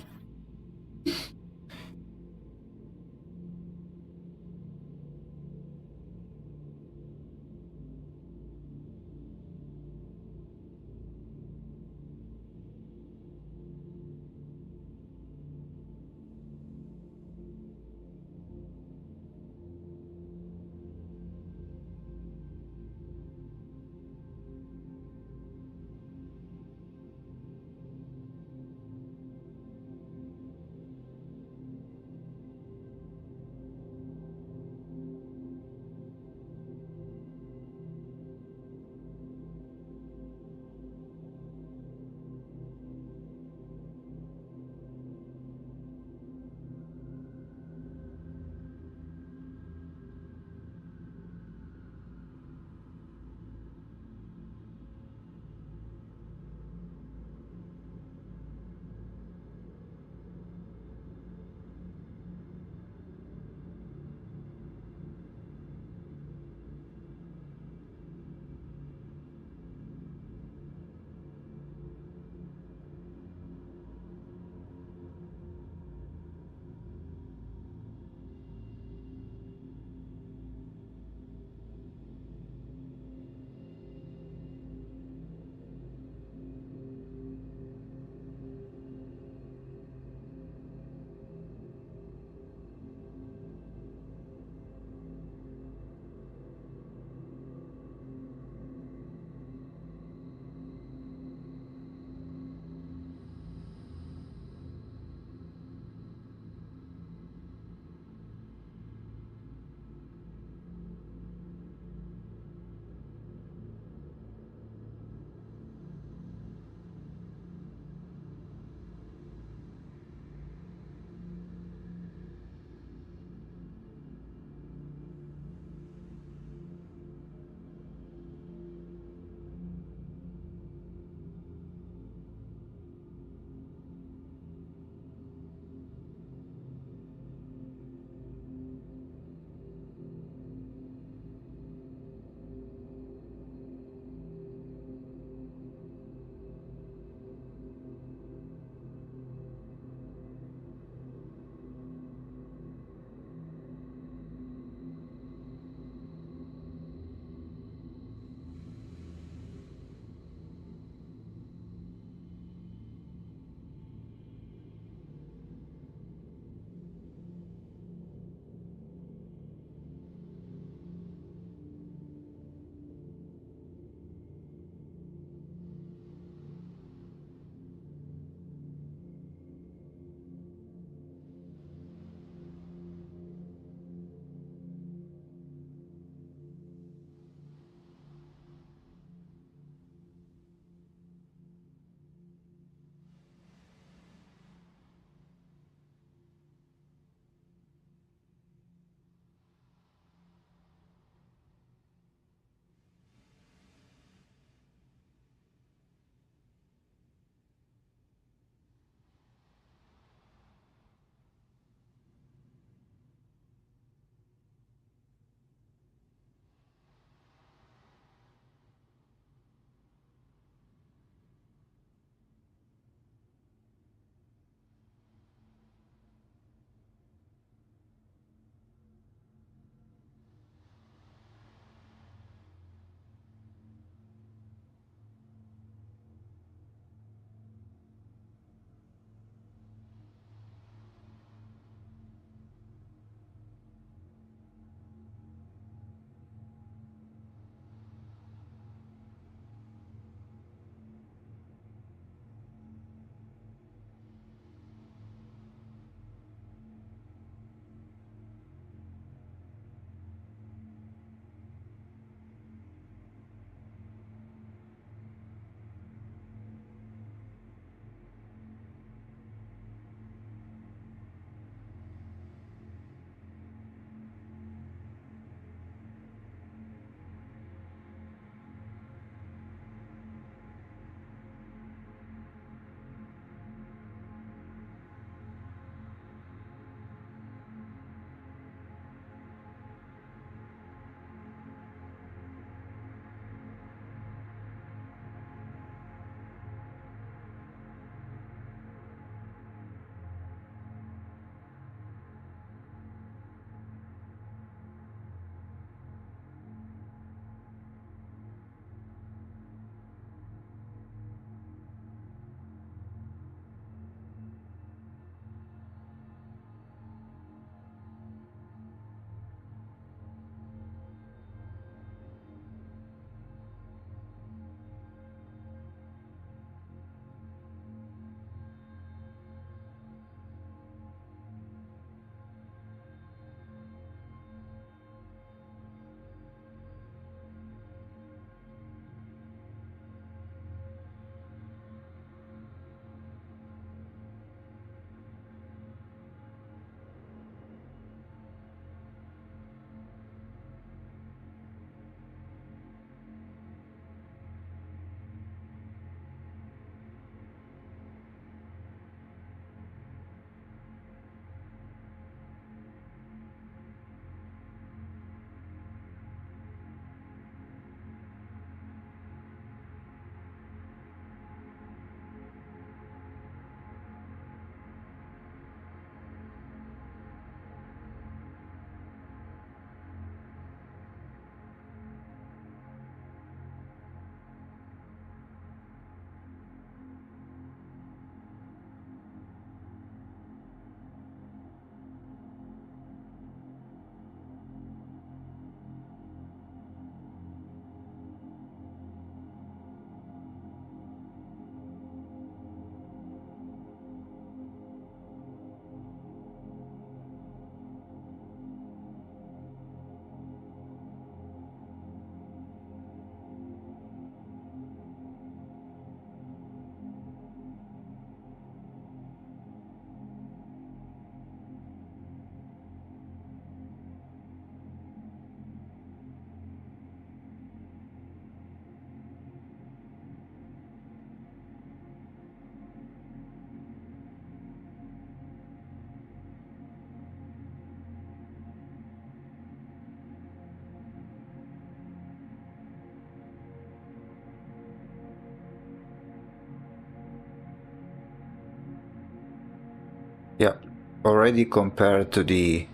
already compared to the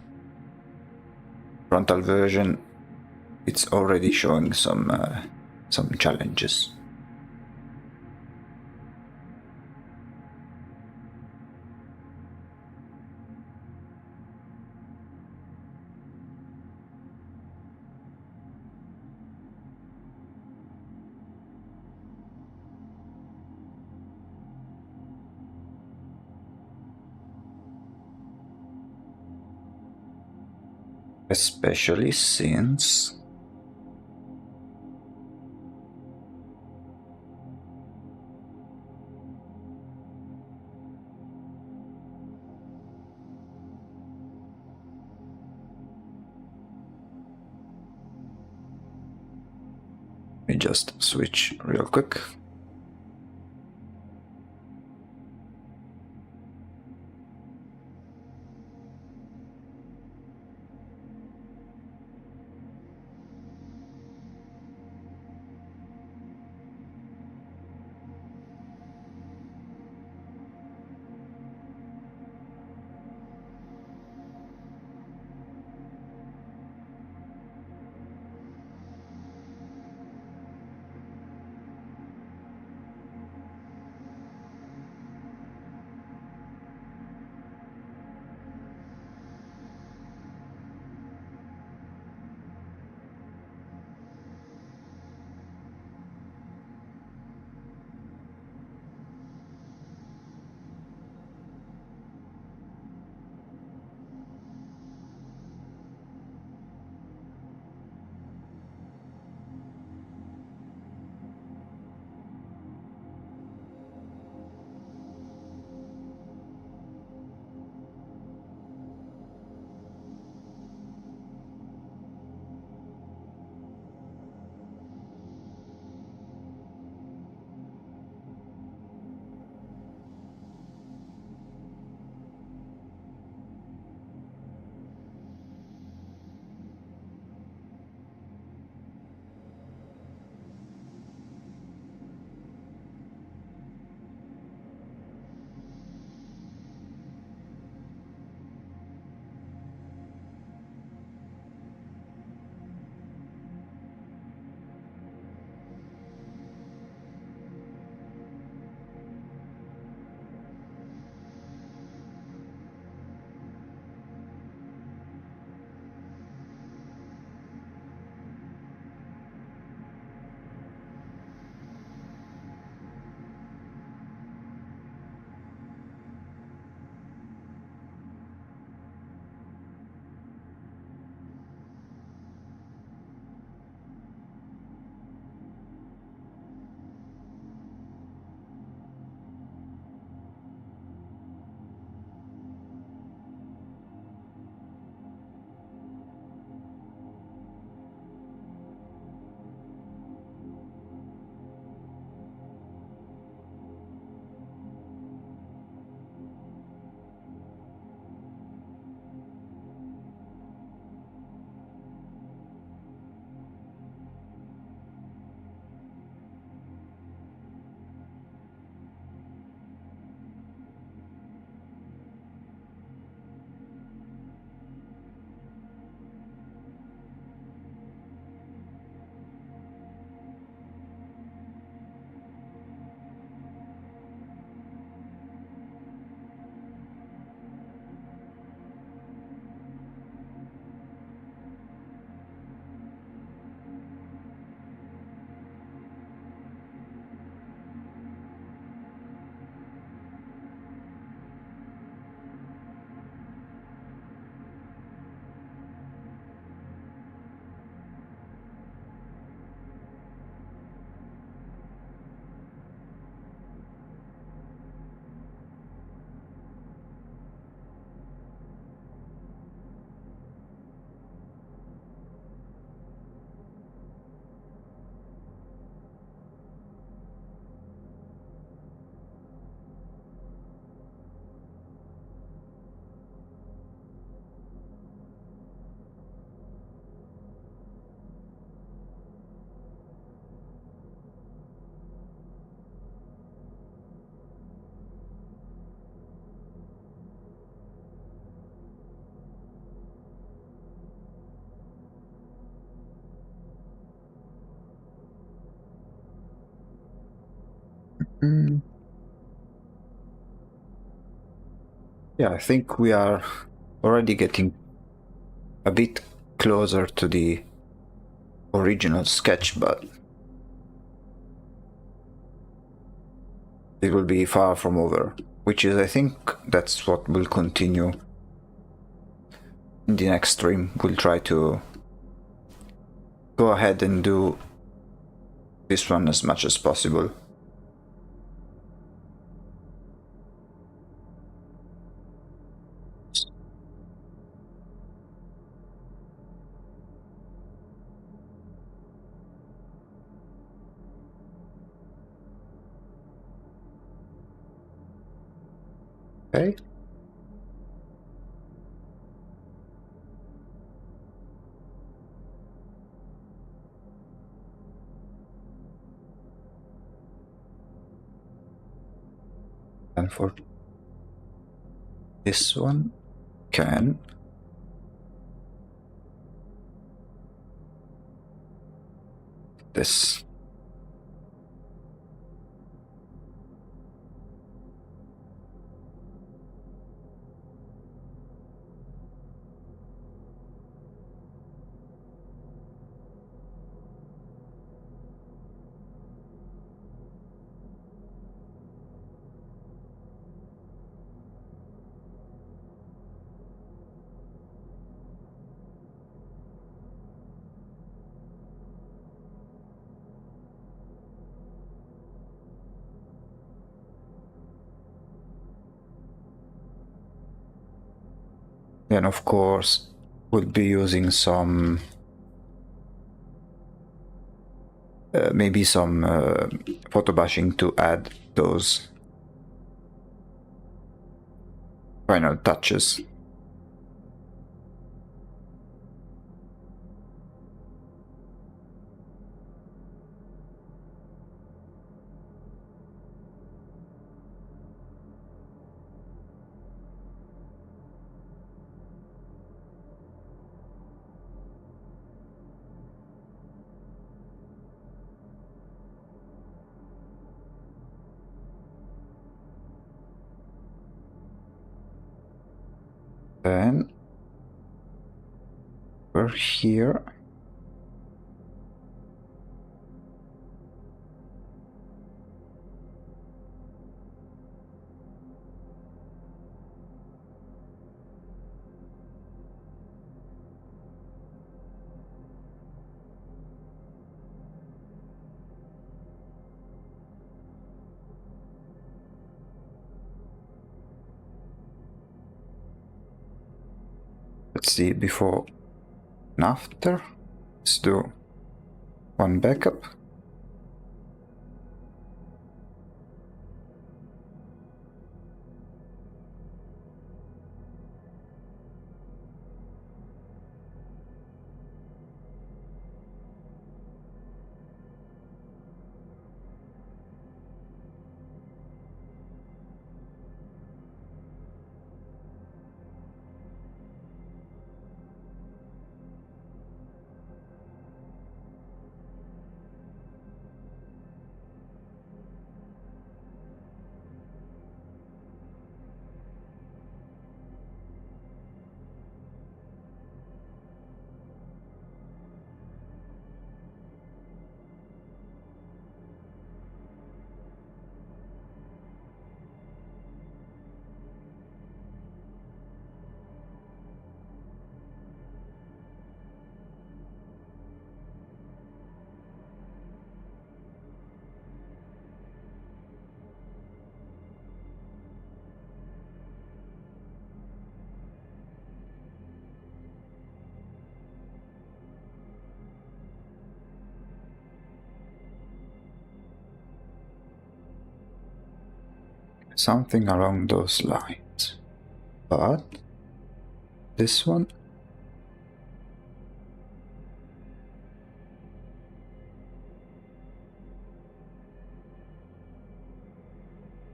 frontal version, it's already showing some challenges. Especially since we just switch real quick. Yeah, I think we are already getting a bit closer to the original sketch, but it will be far from over, which is, I think, that's what will continue in the next stream. We'll try to go ahead and do this one as much as possible. Okay. And for this one, can this. Then of course we'll be using some maybe some photo bashing to add those final touches. Then we're here. Let's see, before and after. Let's do one backup. Something along those lines. But this one,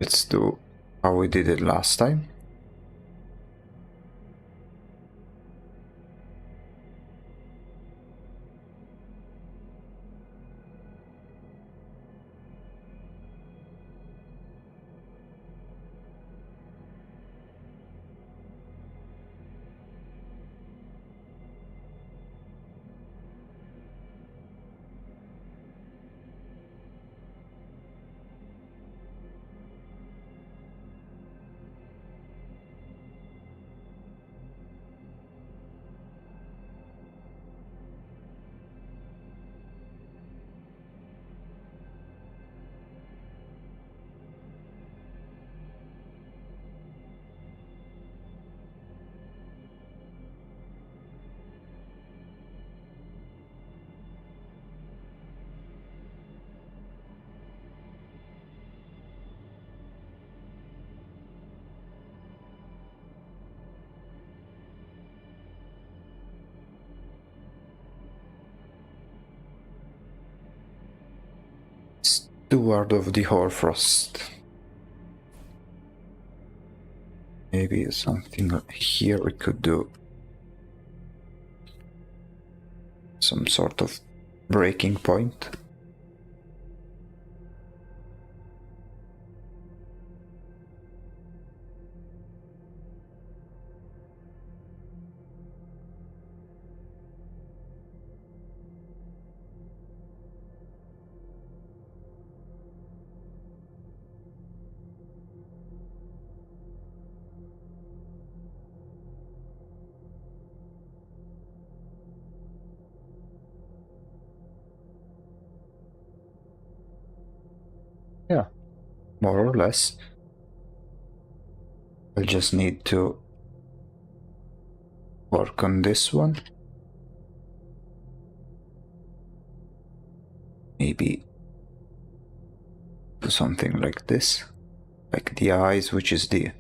let's do how we did it last time. Steward of the Hoarfrost. Maybe something here we could do. Some sort of breaking point. Yeah, more or less. I'll just need to work on this one. Maybe do something like this. Like the eyes, which is the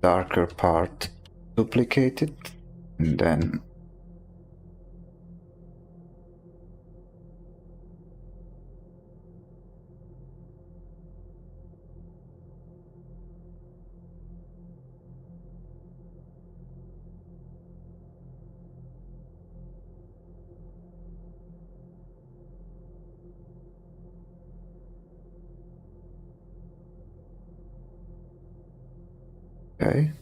darker part, duplicated. And then okay.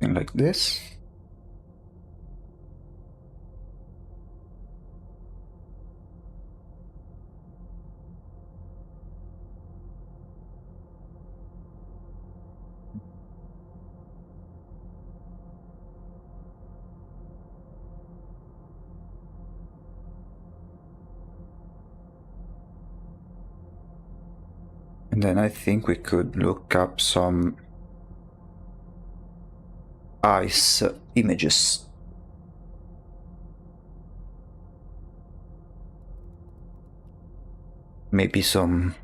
Something like this. And then I think we could look up some ice images. Maybe some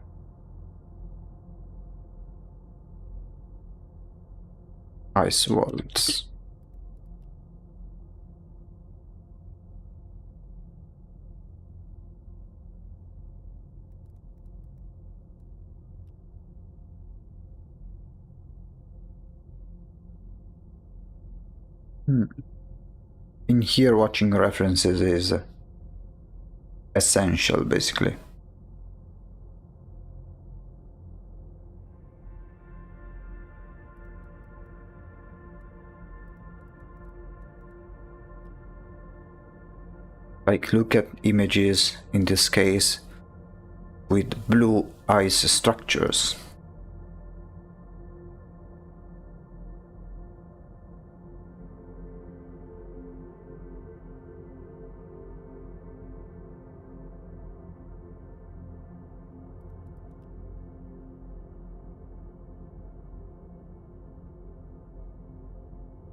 ice walls. In here, watching references is essential, basically. Like, look at images, in this case, with blue ice structures.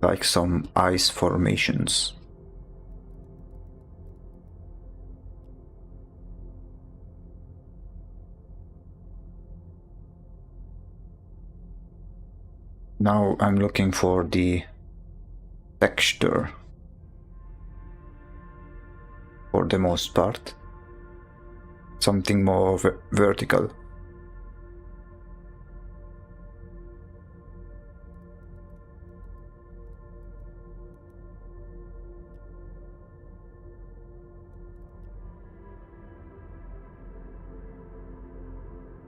Like some ice formations. Now I'm looking for the texture for the most part. Something more vertical.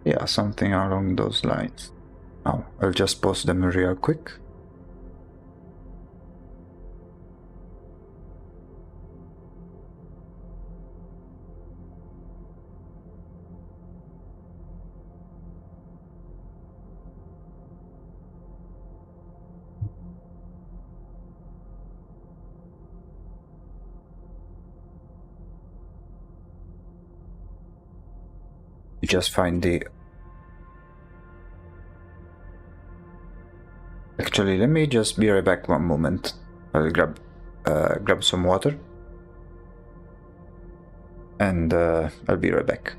Yeah, something along those lines. Now, I'll just post them real quick. just find the... Actually, let me just be right back one moment. I'll grab some water. And I'll be right back.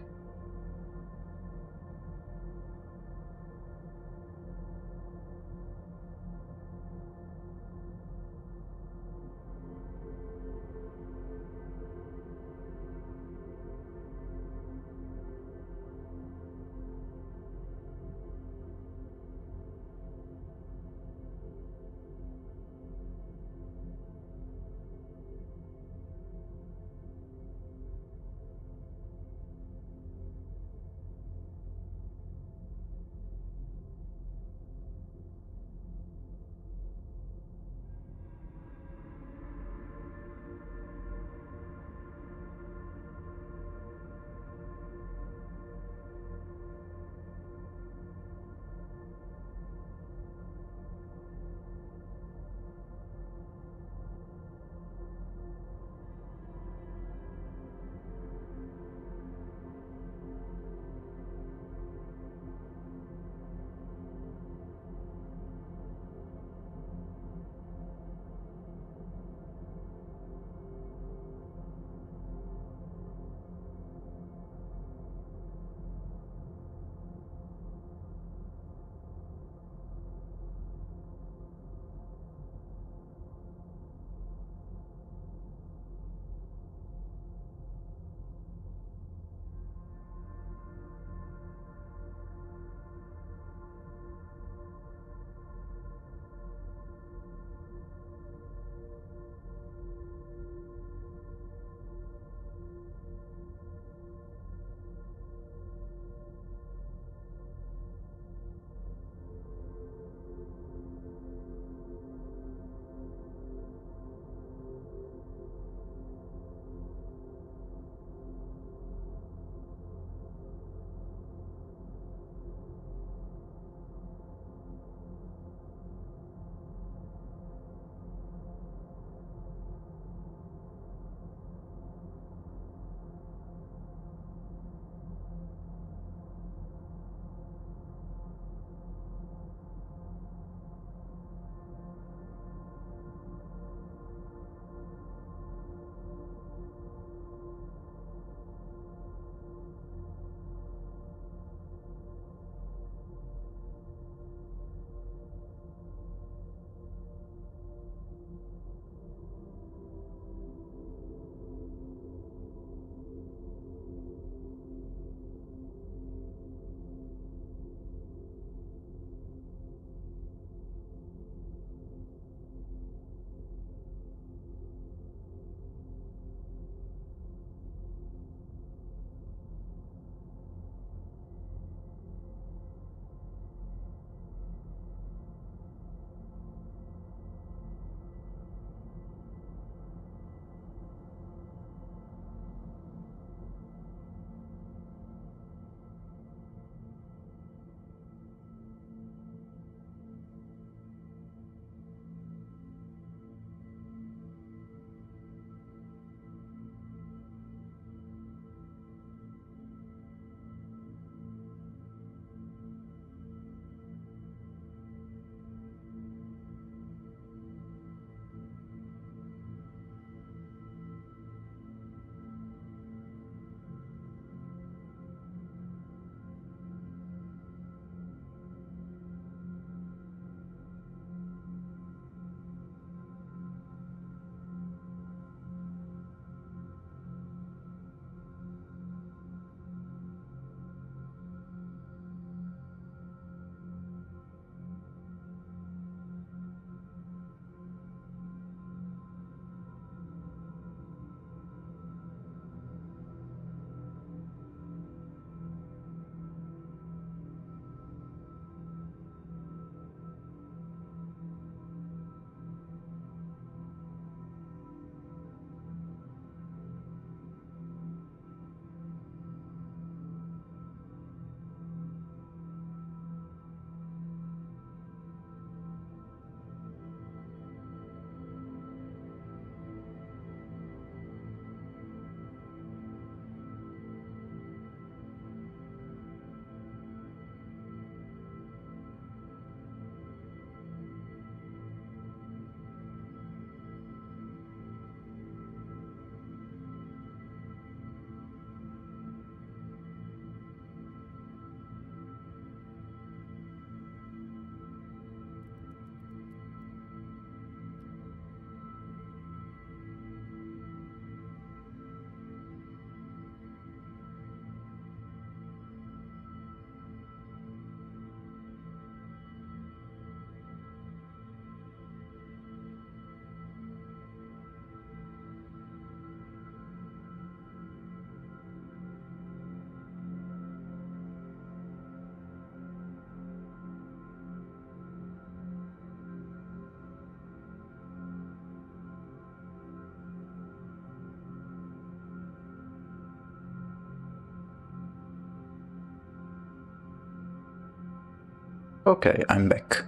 Okay, I'm back.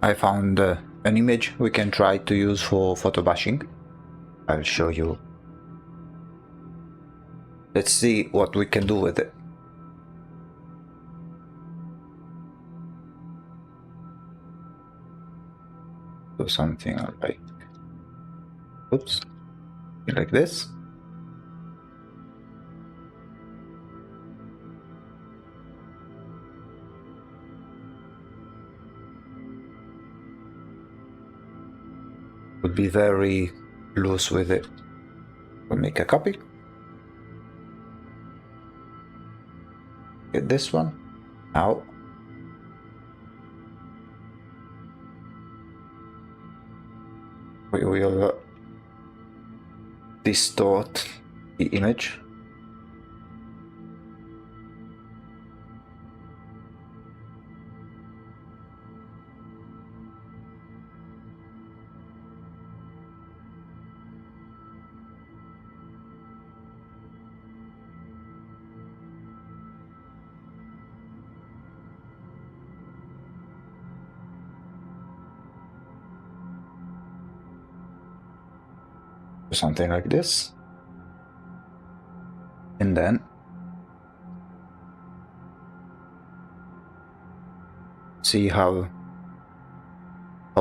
I found an image we can try to use for photo bashing. I'll show you. Let's see what we can do with it. Do something like, oops, like this. Would be very loose with it. We'll make a copy. Get this one. Now we will distort the image. Something like this. And then see how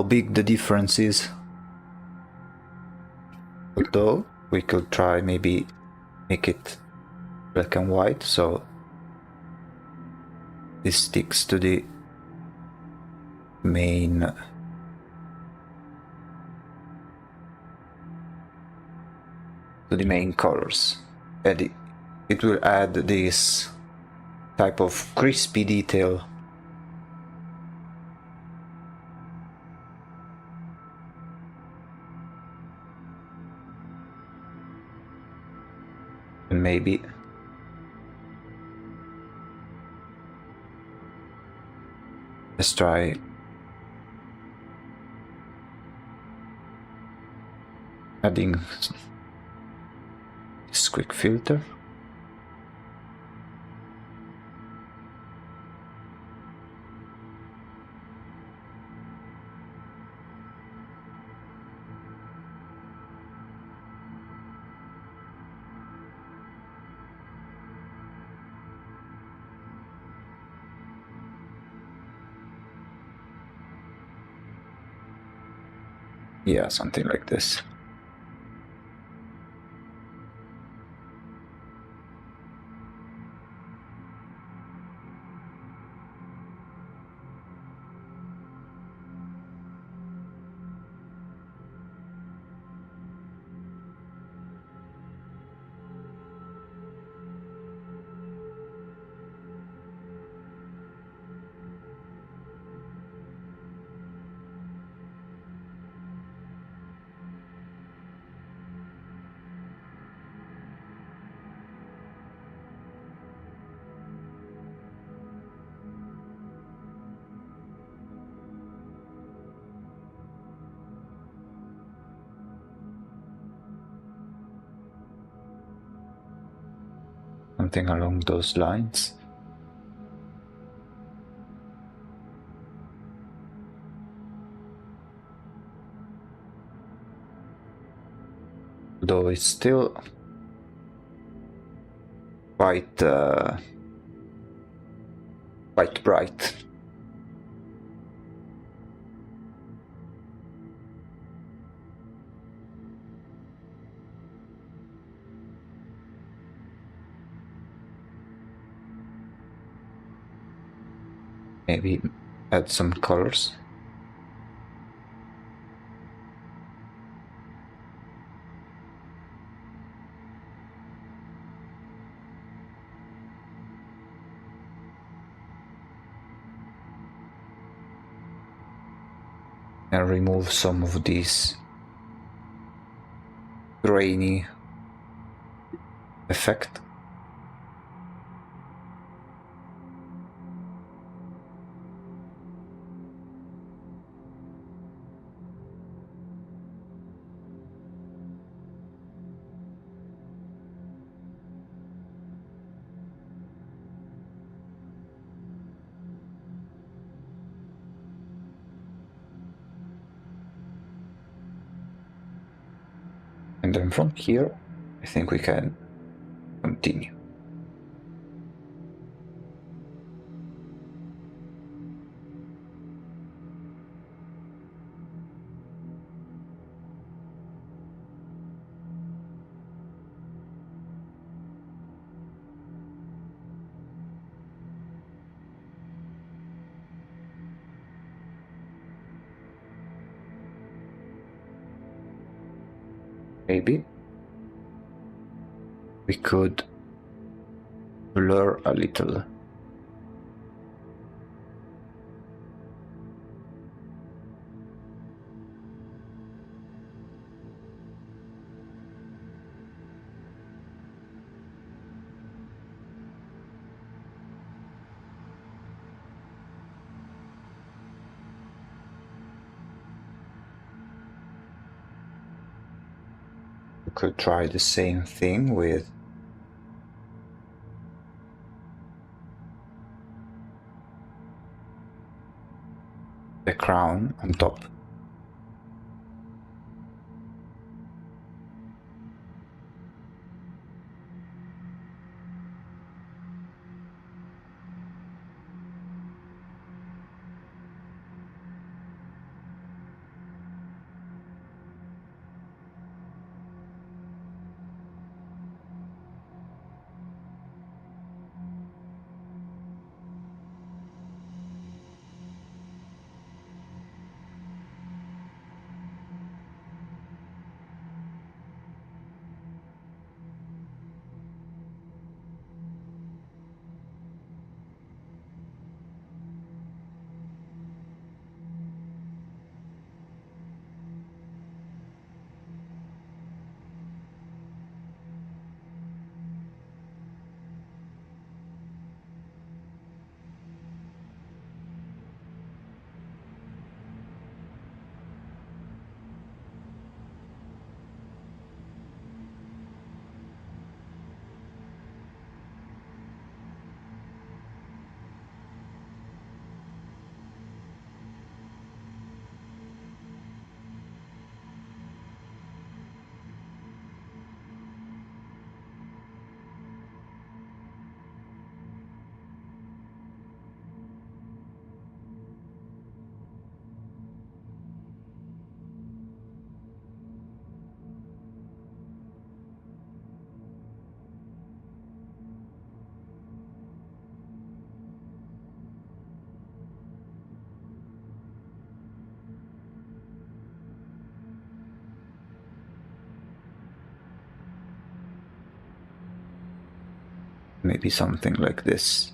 big the difference is. Although we could try maybe make it black and white, so this sticks to the main colors, and it will add this type of crispy detail. And maybe let's try adding this quick filter. Yeah, something like this. Something along those lines. Though it's still quite bright. Maybe add some colors. And remove some of these grainy effect. And then from here, I think we can continue. Maybe we could blur a little. We could try the same thing with the crown on top. Maybe something like this.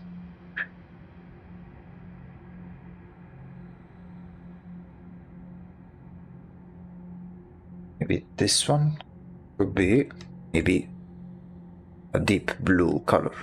Maybe this one could be maybe a deep blue color.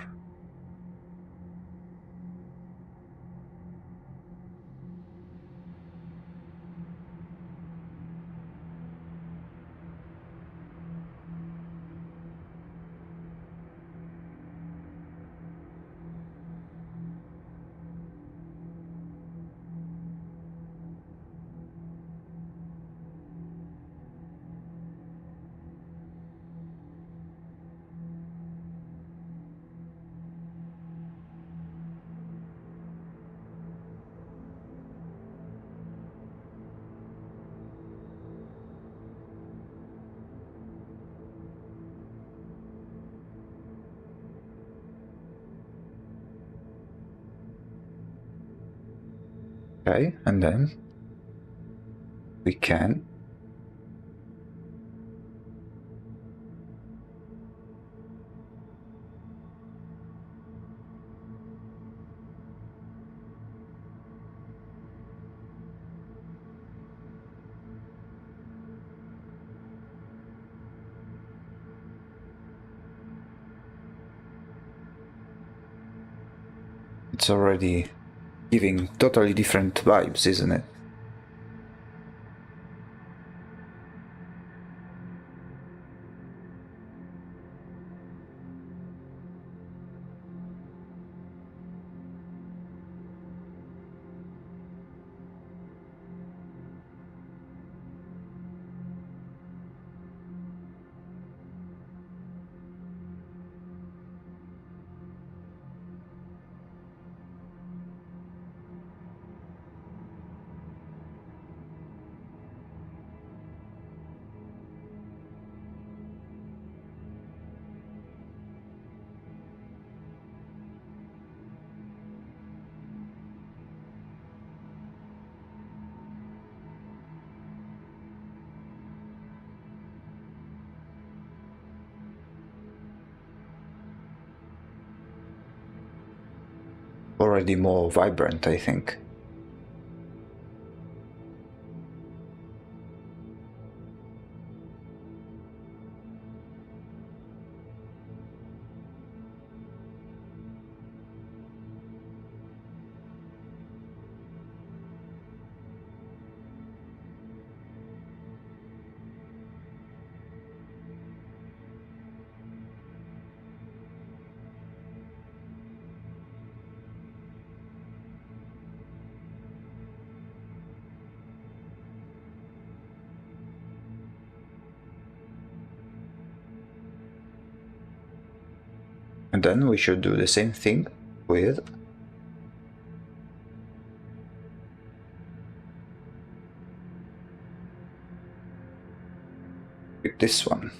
Okay, and then we can it's already giving totally different vibes, isn't it? already more vibrant, I think. And then we should do the same thing with this one.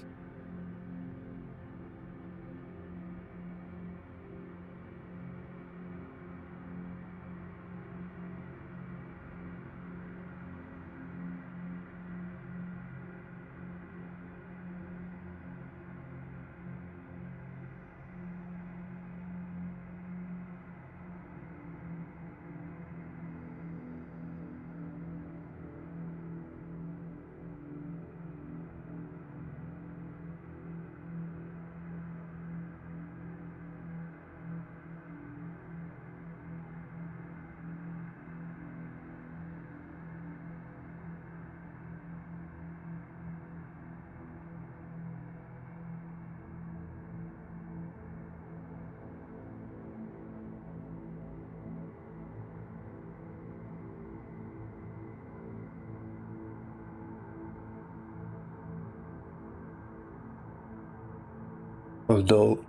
Although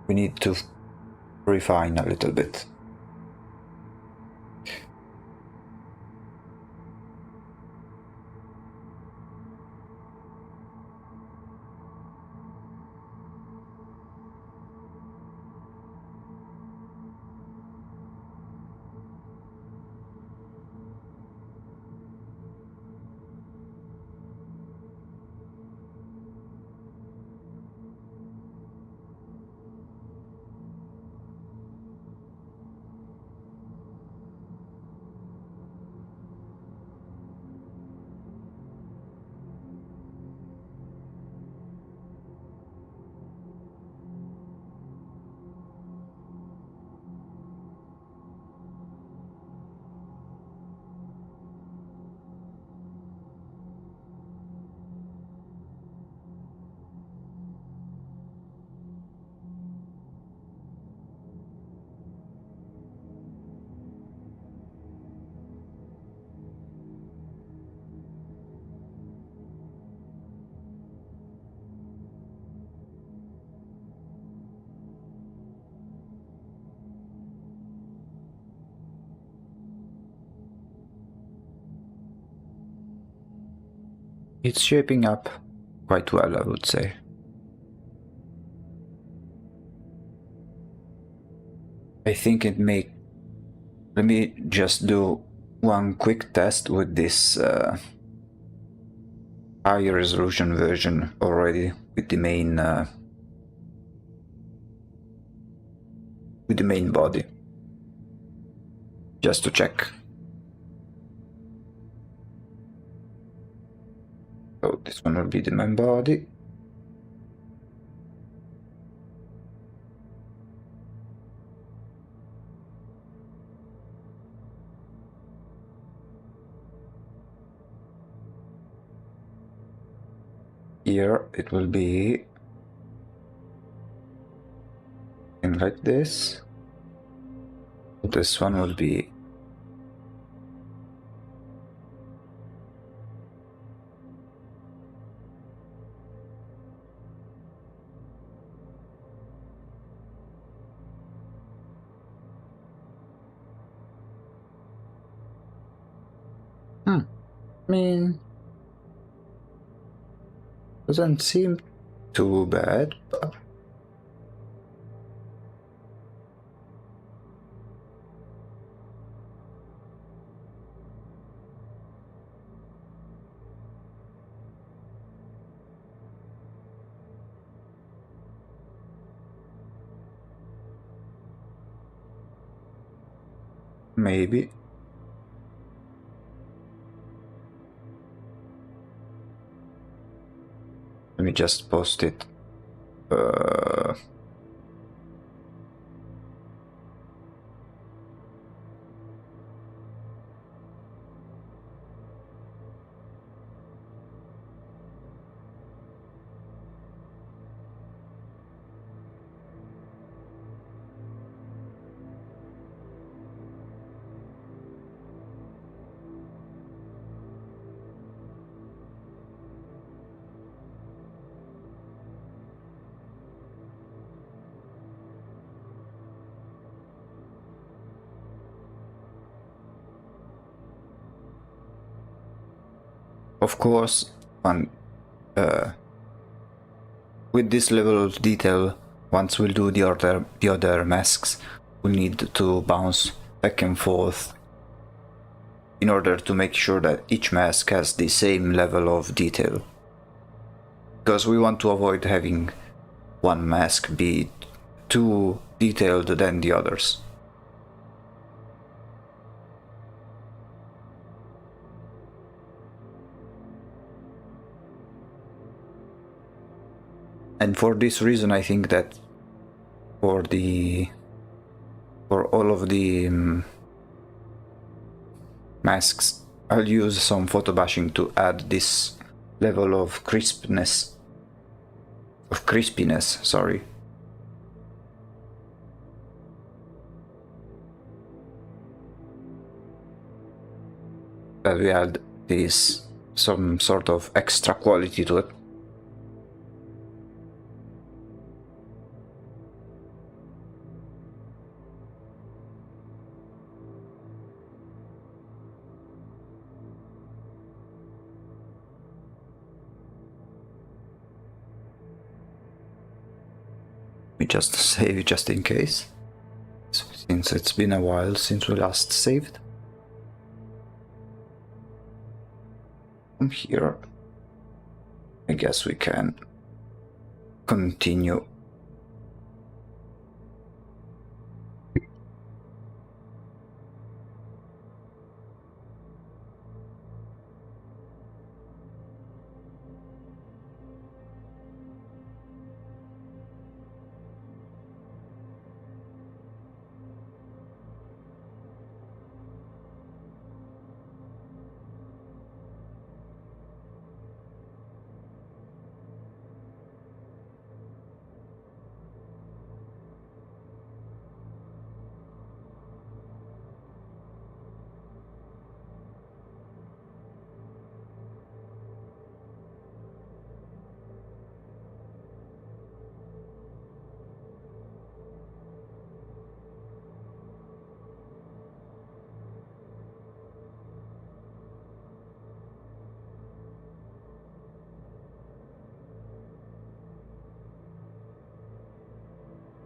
we need to refine a little bit. It's shaping up quite well, I would say. I think it may... Let me just do one quick test with this high resolution version already with the main body, just to check. So this one will be the main body. Here it will be something like this. This one will be I mean, doesn't seem too bad, but Maybe. Let me just post it. Of course, with this level of detail, once we'll do the other masks, we need to bounce back and forth in order to make sure that each mask has the same level of detail. Because we want to avoid having one mask be too detailed than the others. And for this reason, I think that for all of the masks, I'll use some photo bashing to add this level of crispiness, sorry. That we add this some sort of extra quality to it. We just save just in case, since it's been a while since we last saved. From here, I guess we can continue.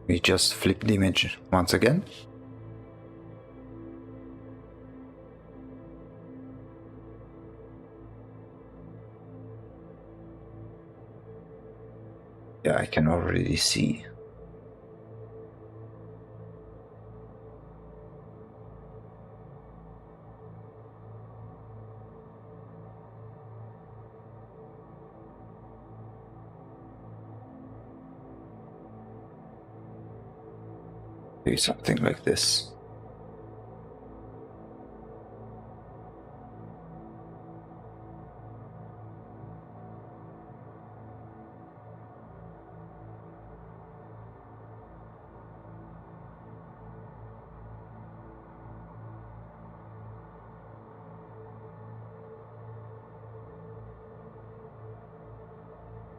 We just flip the image once again. Yeah, I can already see. Maybe something like this.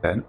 Then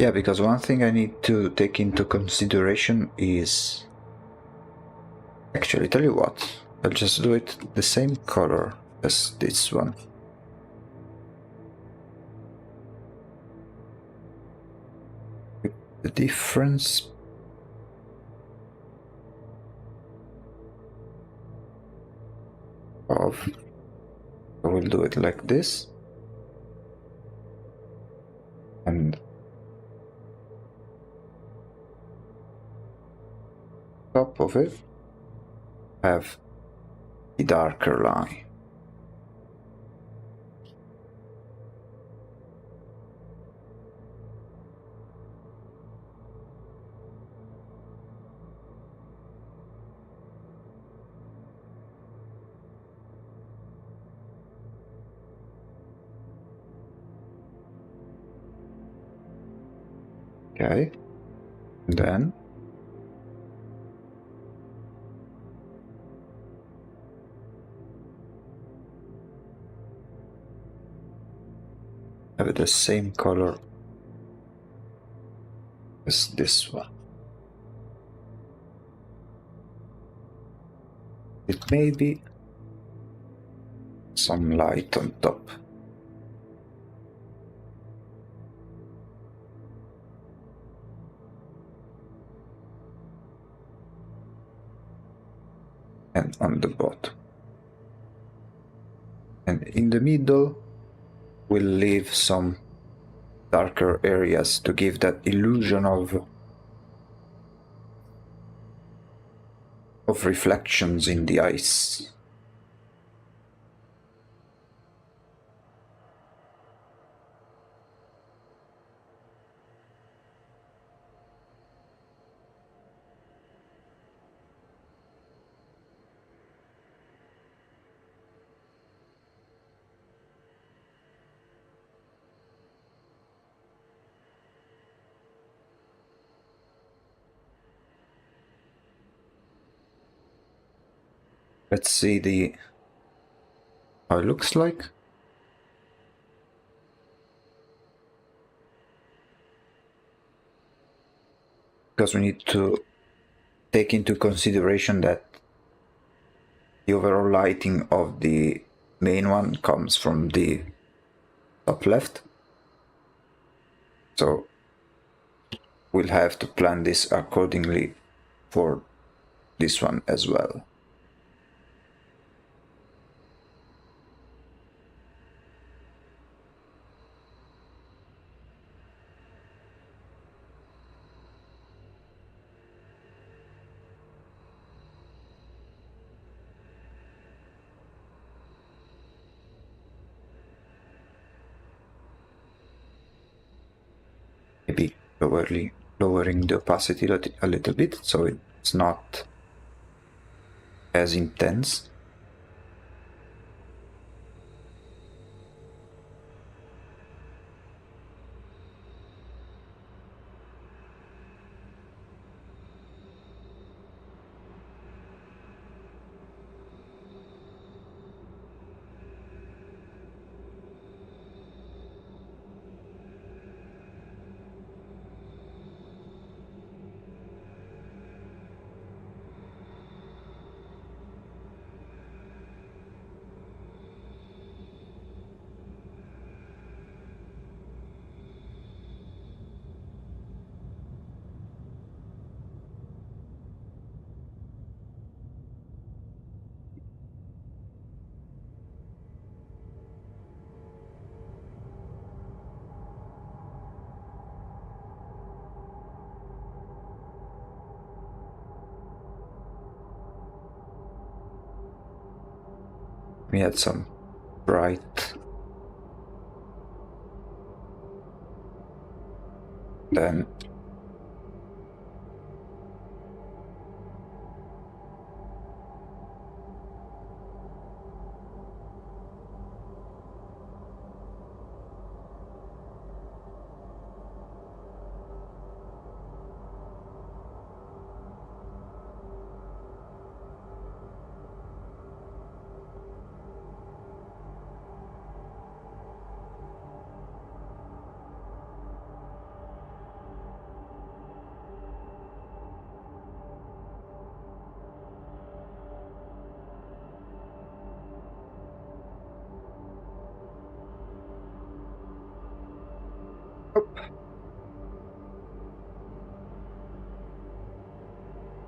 Yeah, because one thing I need to take into consideration is... Actually, tell you what, I'll just do it the same color as this one. The difference... of... I will do it like this. And... top of it, have the darker line. Okay, and then have the same color as this one. It may be some light on top. And on the bottom. And in the middle, we'll leave some darker areas to give that illusion of reflections in the ice. Let's see how it looks like. Because we need to take into consideration that the overall lighting of the main one comes from the top left. So we'll have to plan this accordingly for this one as well. Maybe lowering the opacity a little bit so it's not as intense. We had some bright, then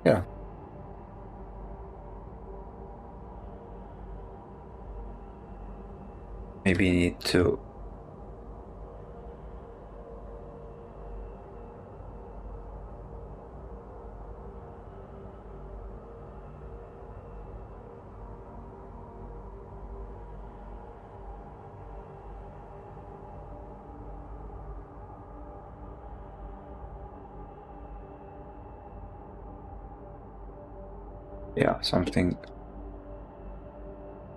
Yeah. Maybe need to... Yeah, something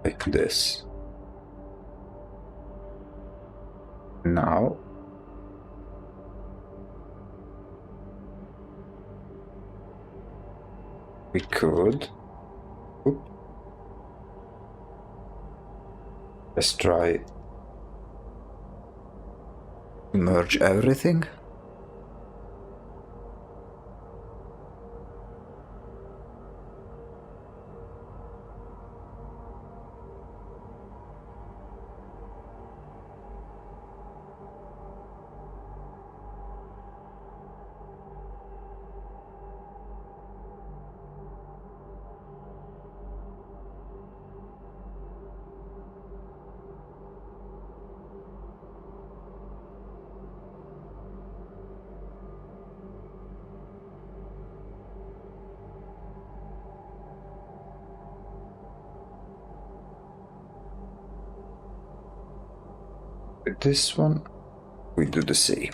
like this. Now we could... Oop. Let's try to merge everything. With this one, we do the same.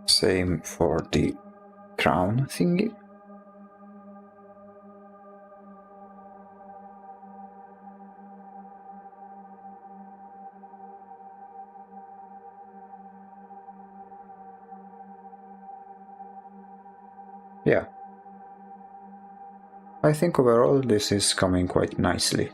Same for the crown thingy. Yeah. I think overall this is coming quite nicely.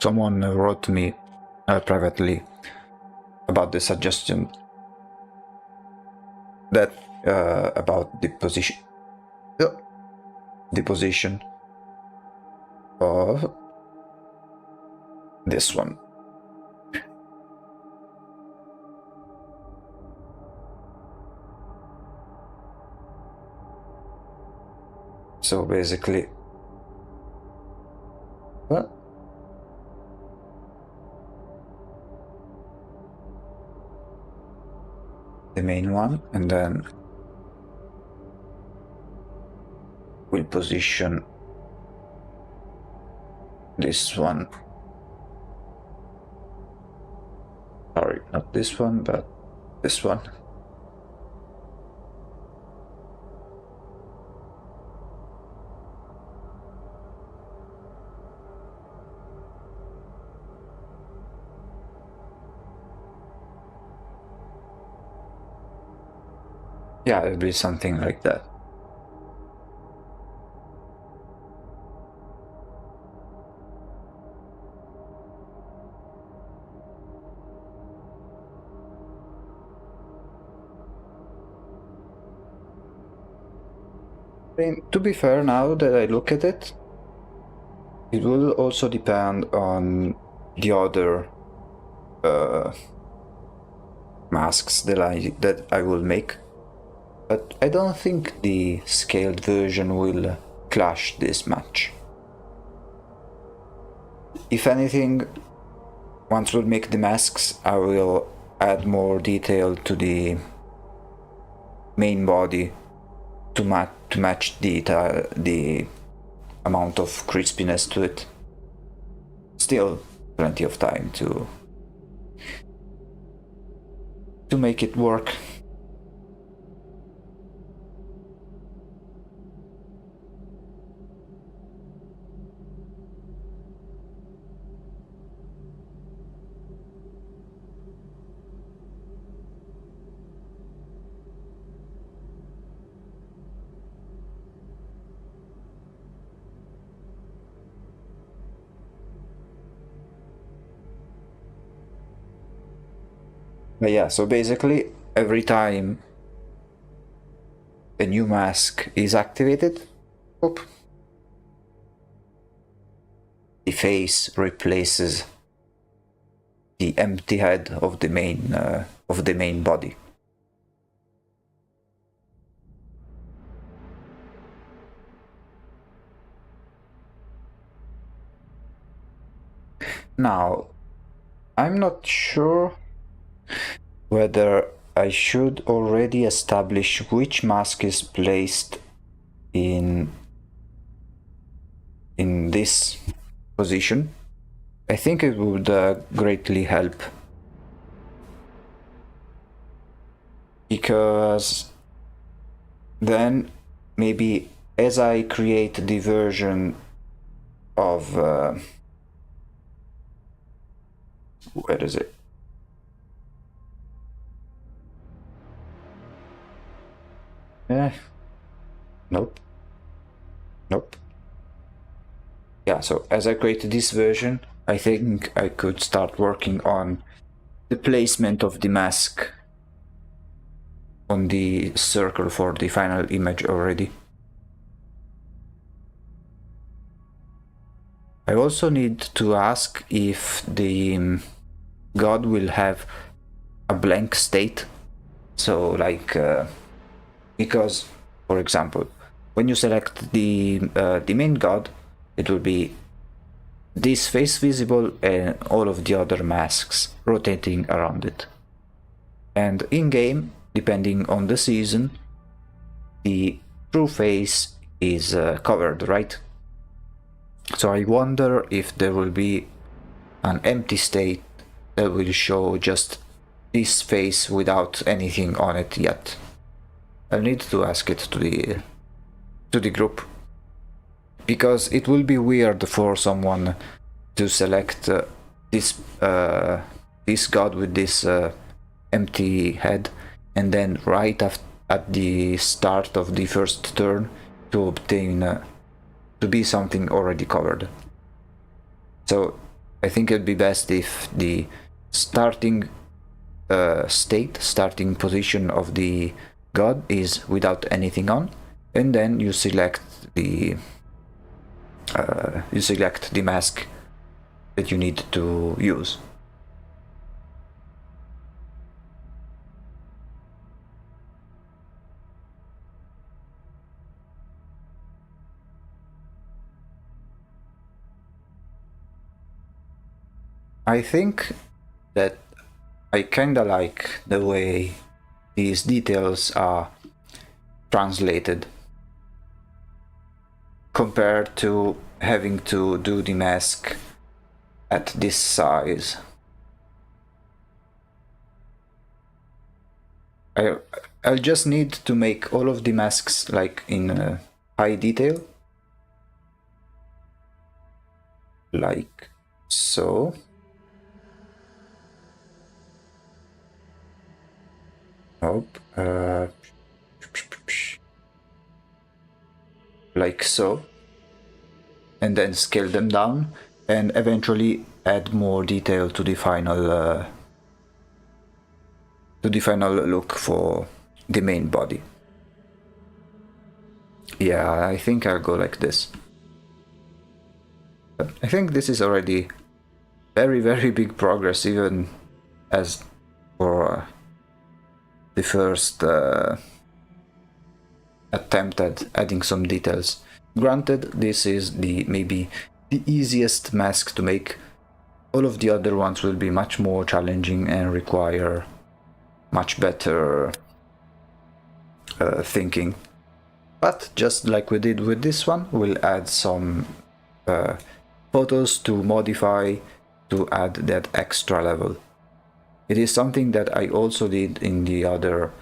Someone wrote to me privately about the suggestion that about the position of this one. So basically, what? The main one, and then we'll position this one. Sorry, not this one, but this one. Yeah, it'll be something like that. I mean, to be fair, now that I look at it, it will also depend on the other masks that I will make, but I don't think the scaled version will clash this much. If anything, once we'll make the masks, I will add more detail to the main body to match the amount of crispiness to it. Still plenty of time to make it work. But yeah, so basically every time a new mask is activated, whoop, the face replaces the empty head of the main body. Now, I'm not sure whether I should already establish which mask is placed in this position. I think it would greatly help, because then maybe as I create the version of where is it? Nope. Yeah, so as I create this version, I think I could start working on the placement of the mask on the circle for the final image already. I also need to ask if the god will have a blank state. So like because, for example, when you select the main god, it will be this face visible and all of the other masks rotating around it. And in game, depending on the season, the true face is covered, right? So I wonder if there will be an empty state that will show just this face without anything on it yet. I'll need to ask it to the group, because it will be weird for someone to select this god with this empty head, and then right at the start of the first turn to obtain to be something already covered. So I think it'd be best if the starting starting position of the god is without anything on, and then you select the mask that you need to use. I think that I kinda like the way these details are translated compared to having to do the mask at this size. I'll just need to make all of the masks like in high detail, like so. Like so, and then scale them down, and eventually add more detail to the final look for the main body. Yeah, I think I'll go like this. I think this is already very, very big progress, even as for the first attempt at adding some details. Granted, this is maybe the easiest mask to make. All of the other ones will be much more challenging and require much better thinking. But just like we did with this one, we'll add some photos to modify to add that extra level. It is something that I also did in the other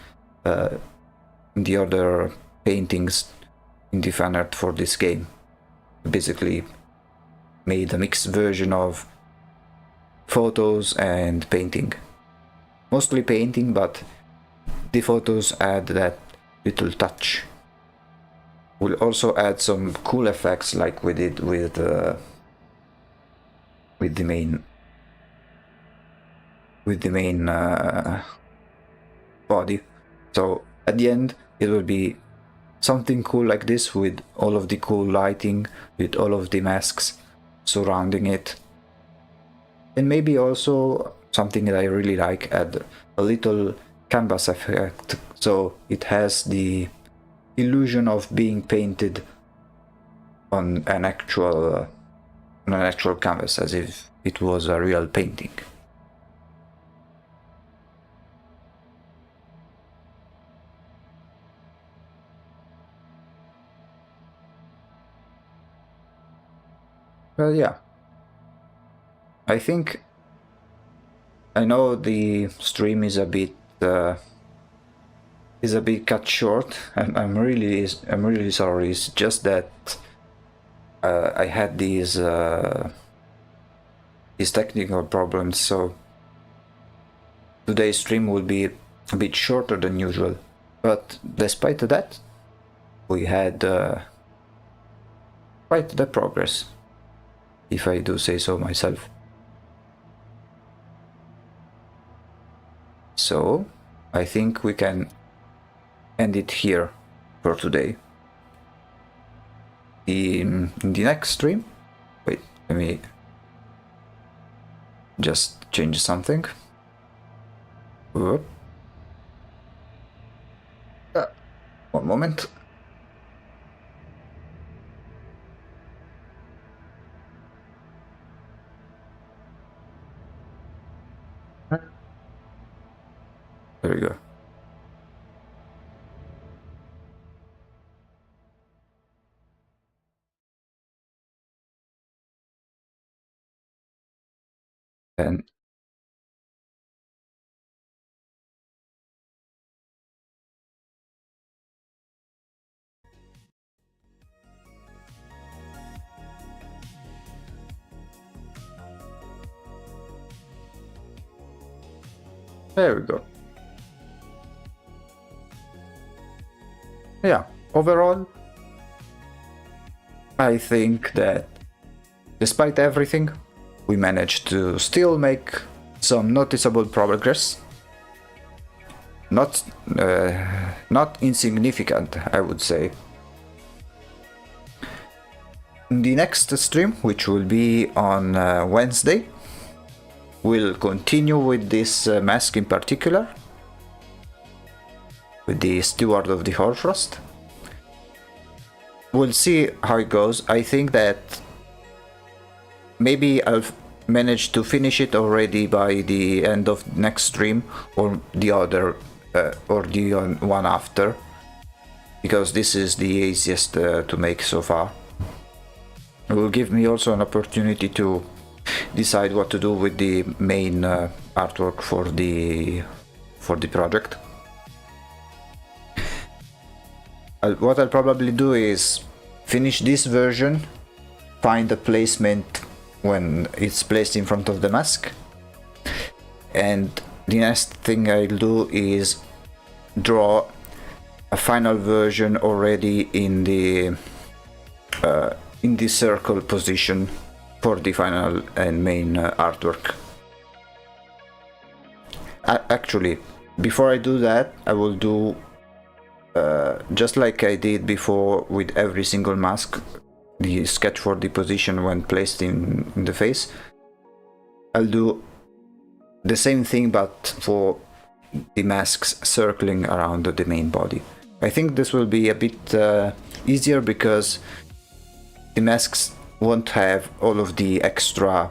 paintings in the fan art for this game. Basically made a mixed version of photos and painting. Mostly painting, but the photos add that little touch. We'll also add some cool effects like we did with the main body. So at the end it will be something cool like this, with all of the cool lighting, with all of the masks surrounding it. And maybe also something that I really like, add a little canvas effect, so it has the illusion of being painted on an actual canvas, as if it was a real painting. Well, yeah. I think I know the stream is a bit cut short. I'm really sorry. It's just that I had these technical problems, so today's stream will be a bit shorter than usual. But despite that, we had quite the progress, if I do say so myself. So I think we can end it here for today. In the next stream, wait, let me just change something. Whoop. 1 moment. There we go. And there we go. Yeah, overall, I think that despite everything, we managed to still make some noticeable progress. Not insignificant, I would say. In the next stream, which will be on Wednesday, we'll continue with this mask in particular, with the Steward of the Hoarfrost. We'll see how it goes. I think that maybe I'll manage to finish it already by the end of next stream, or the other, or the one after, because this is the easiest to make so far. It will give me also an opportunity to decide what to do with the main artwork for the project. What I'll probably do is finish this version, find a placement when it's placed in front of the mask, and the next thing I'll do is draw a final version already in the circle position for the final and main artwork. Actually, before I do that, I will do just like I did before with every single mask, the sketch for the position when placed in the face. I'll do the same thing, but for the masks circling around the main body. I think this will be a bit easier, because the masks won't have all of the extra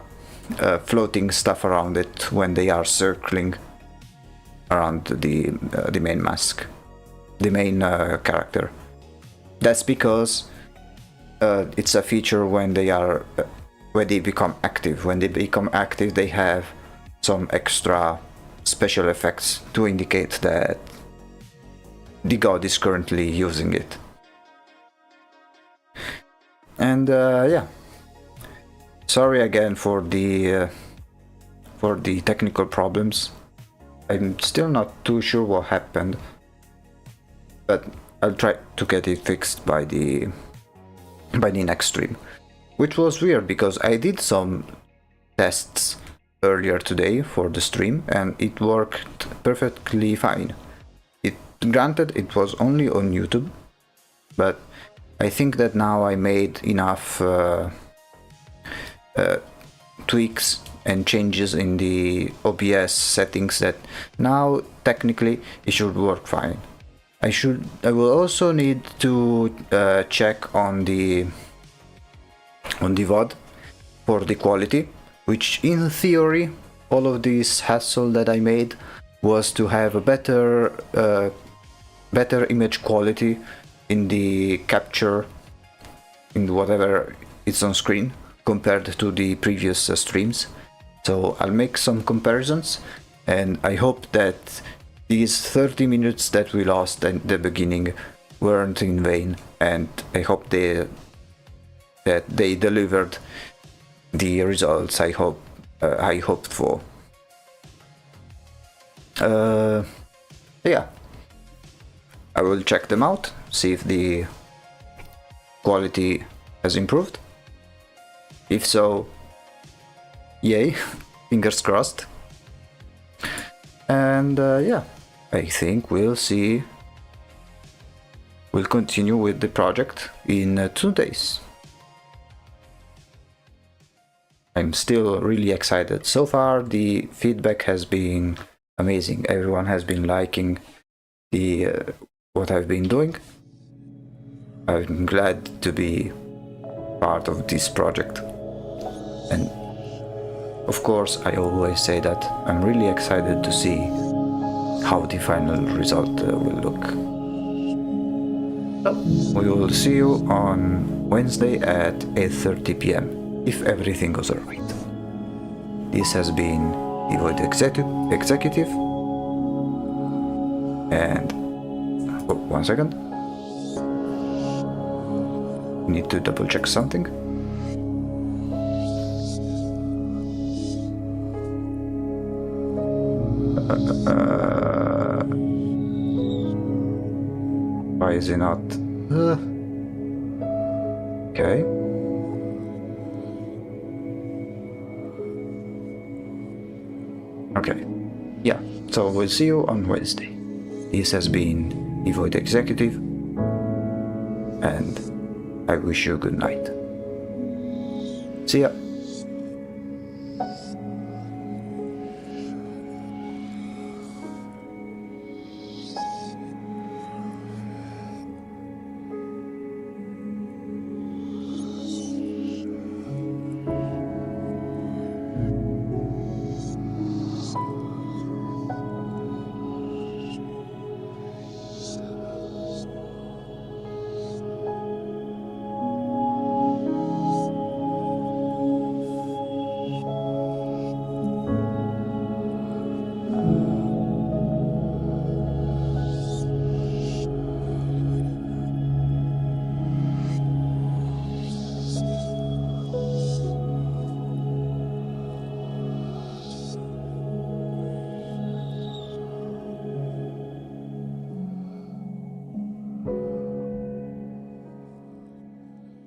floating stuff around it when they are circling around the main mask, the main character. That's because it's a feature when they are when they become active. When they become active, they have some extra special effects to indicate that the god is currently using it. And yeah, sorry again for the technical problems. I'm still not too sure what happened, but I'll try to get it fixed by the next stream. Which was weird because I did some tests earlier today for the stream and it worked perfectly fine. Granted, it was only on YouTube, but I think that now I made enough tweaks and changes in the OBS settings that now technically it should work fine. I will also need to check on the VOD for the quality, which in theory all of this hassle that I made was to have a better image quality in the capture, in whatever is on screen, compared to the previous streams. So I'll make some comparisons, and I hope that these 30 minutes that we lost at the beginning weren't in vain, and I hope that they delivered the results I hoped for. Yeah, I will check them out, see if the quality has improved. If so, yay, fingers crossed. And yeah, I think we'll continue with the project in 2 days. I'm still really excited. So far, the feedback has been amazing. Everyone has been liking what I've been doing. I'm glad to be part of this project. And of course, I always say that I'm really excited to see how the final result will look. So, we will see you on Wednesday at 8:30 p.m. if everything goes alright. This has been the Void Executive. And 1 second. Need to double check something. Why is it not? Okay. Okay. Yeah, so we'll see you on Wednesday. This has been the Void Executive, and I wish you a good night. See ya.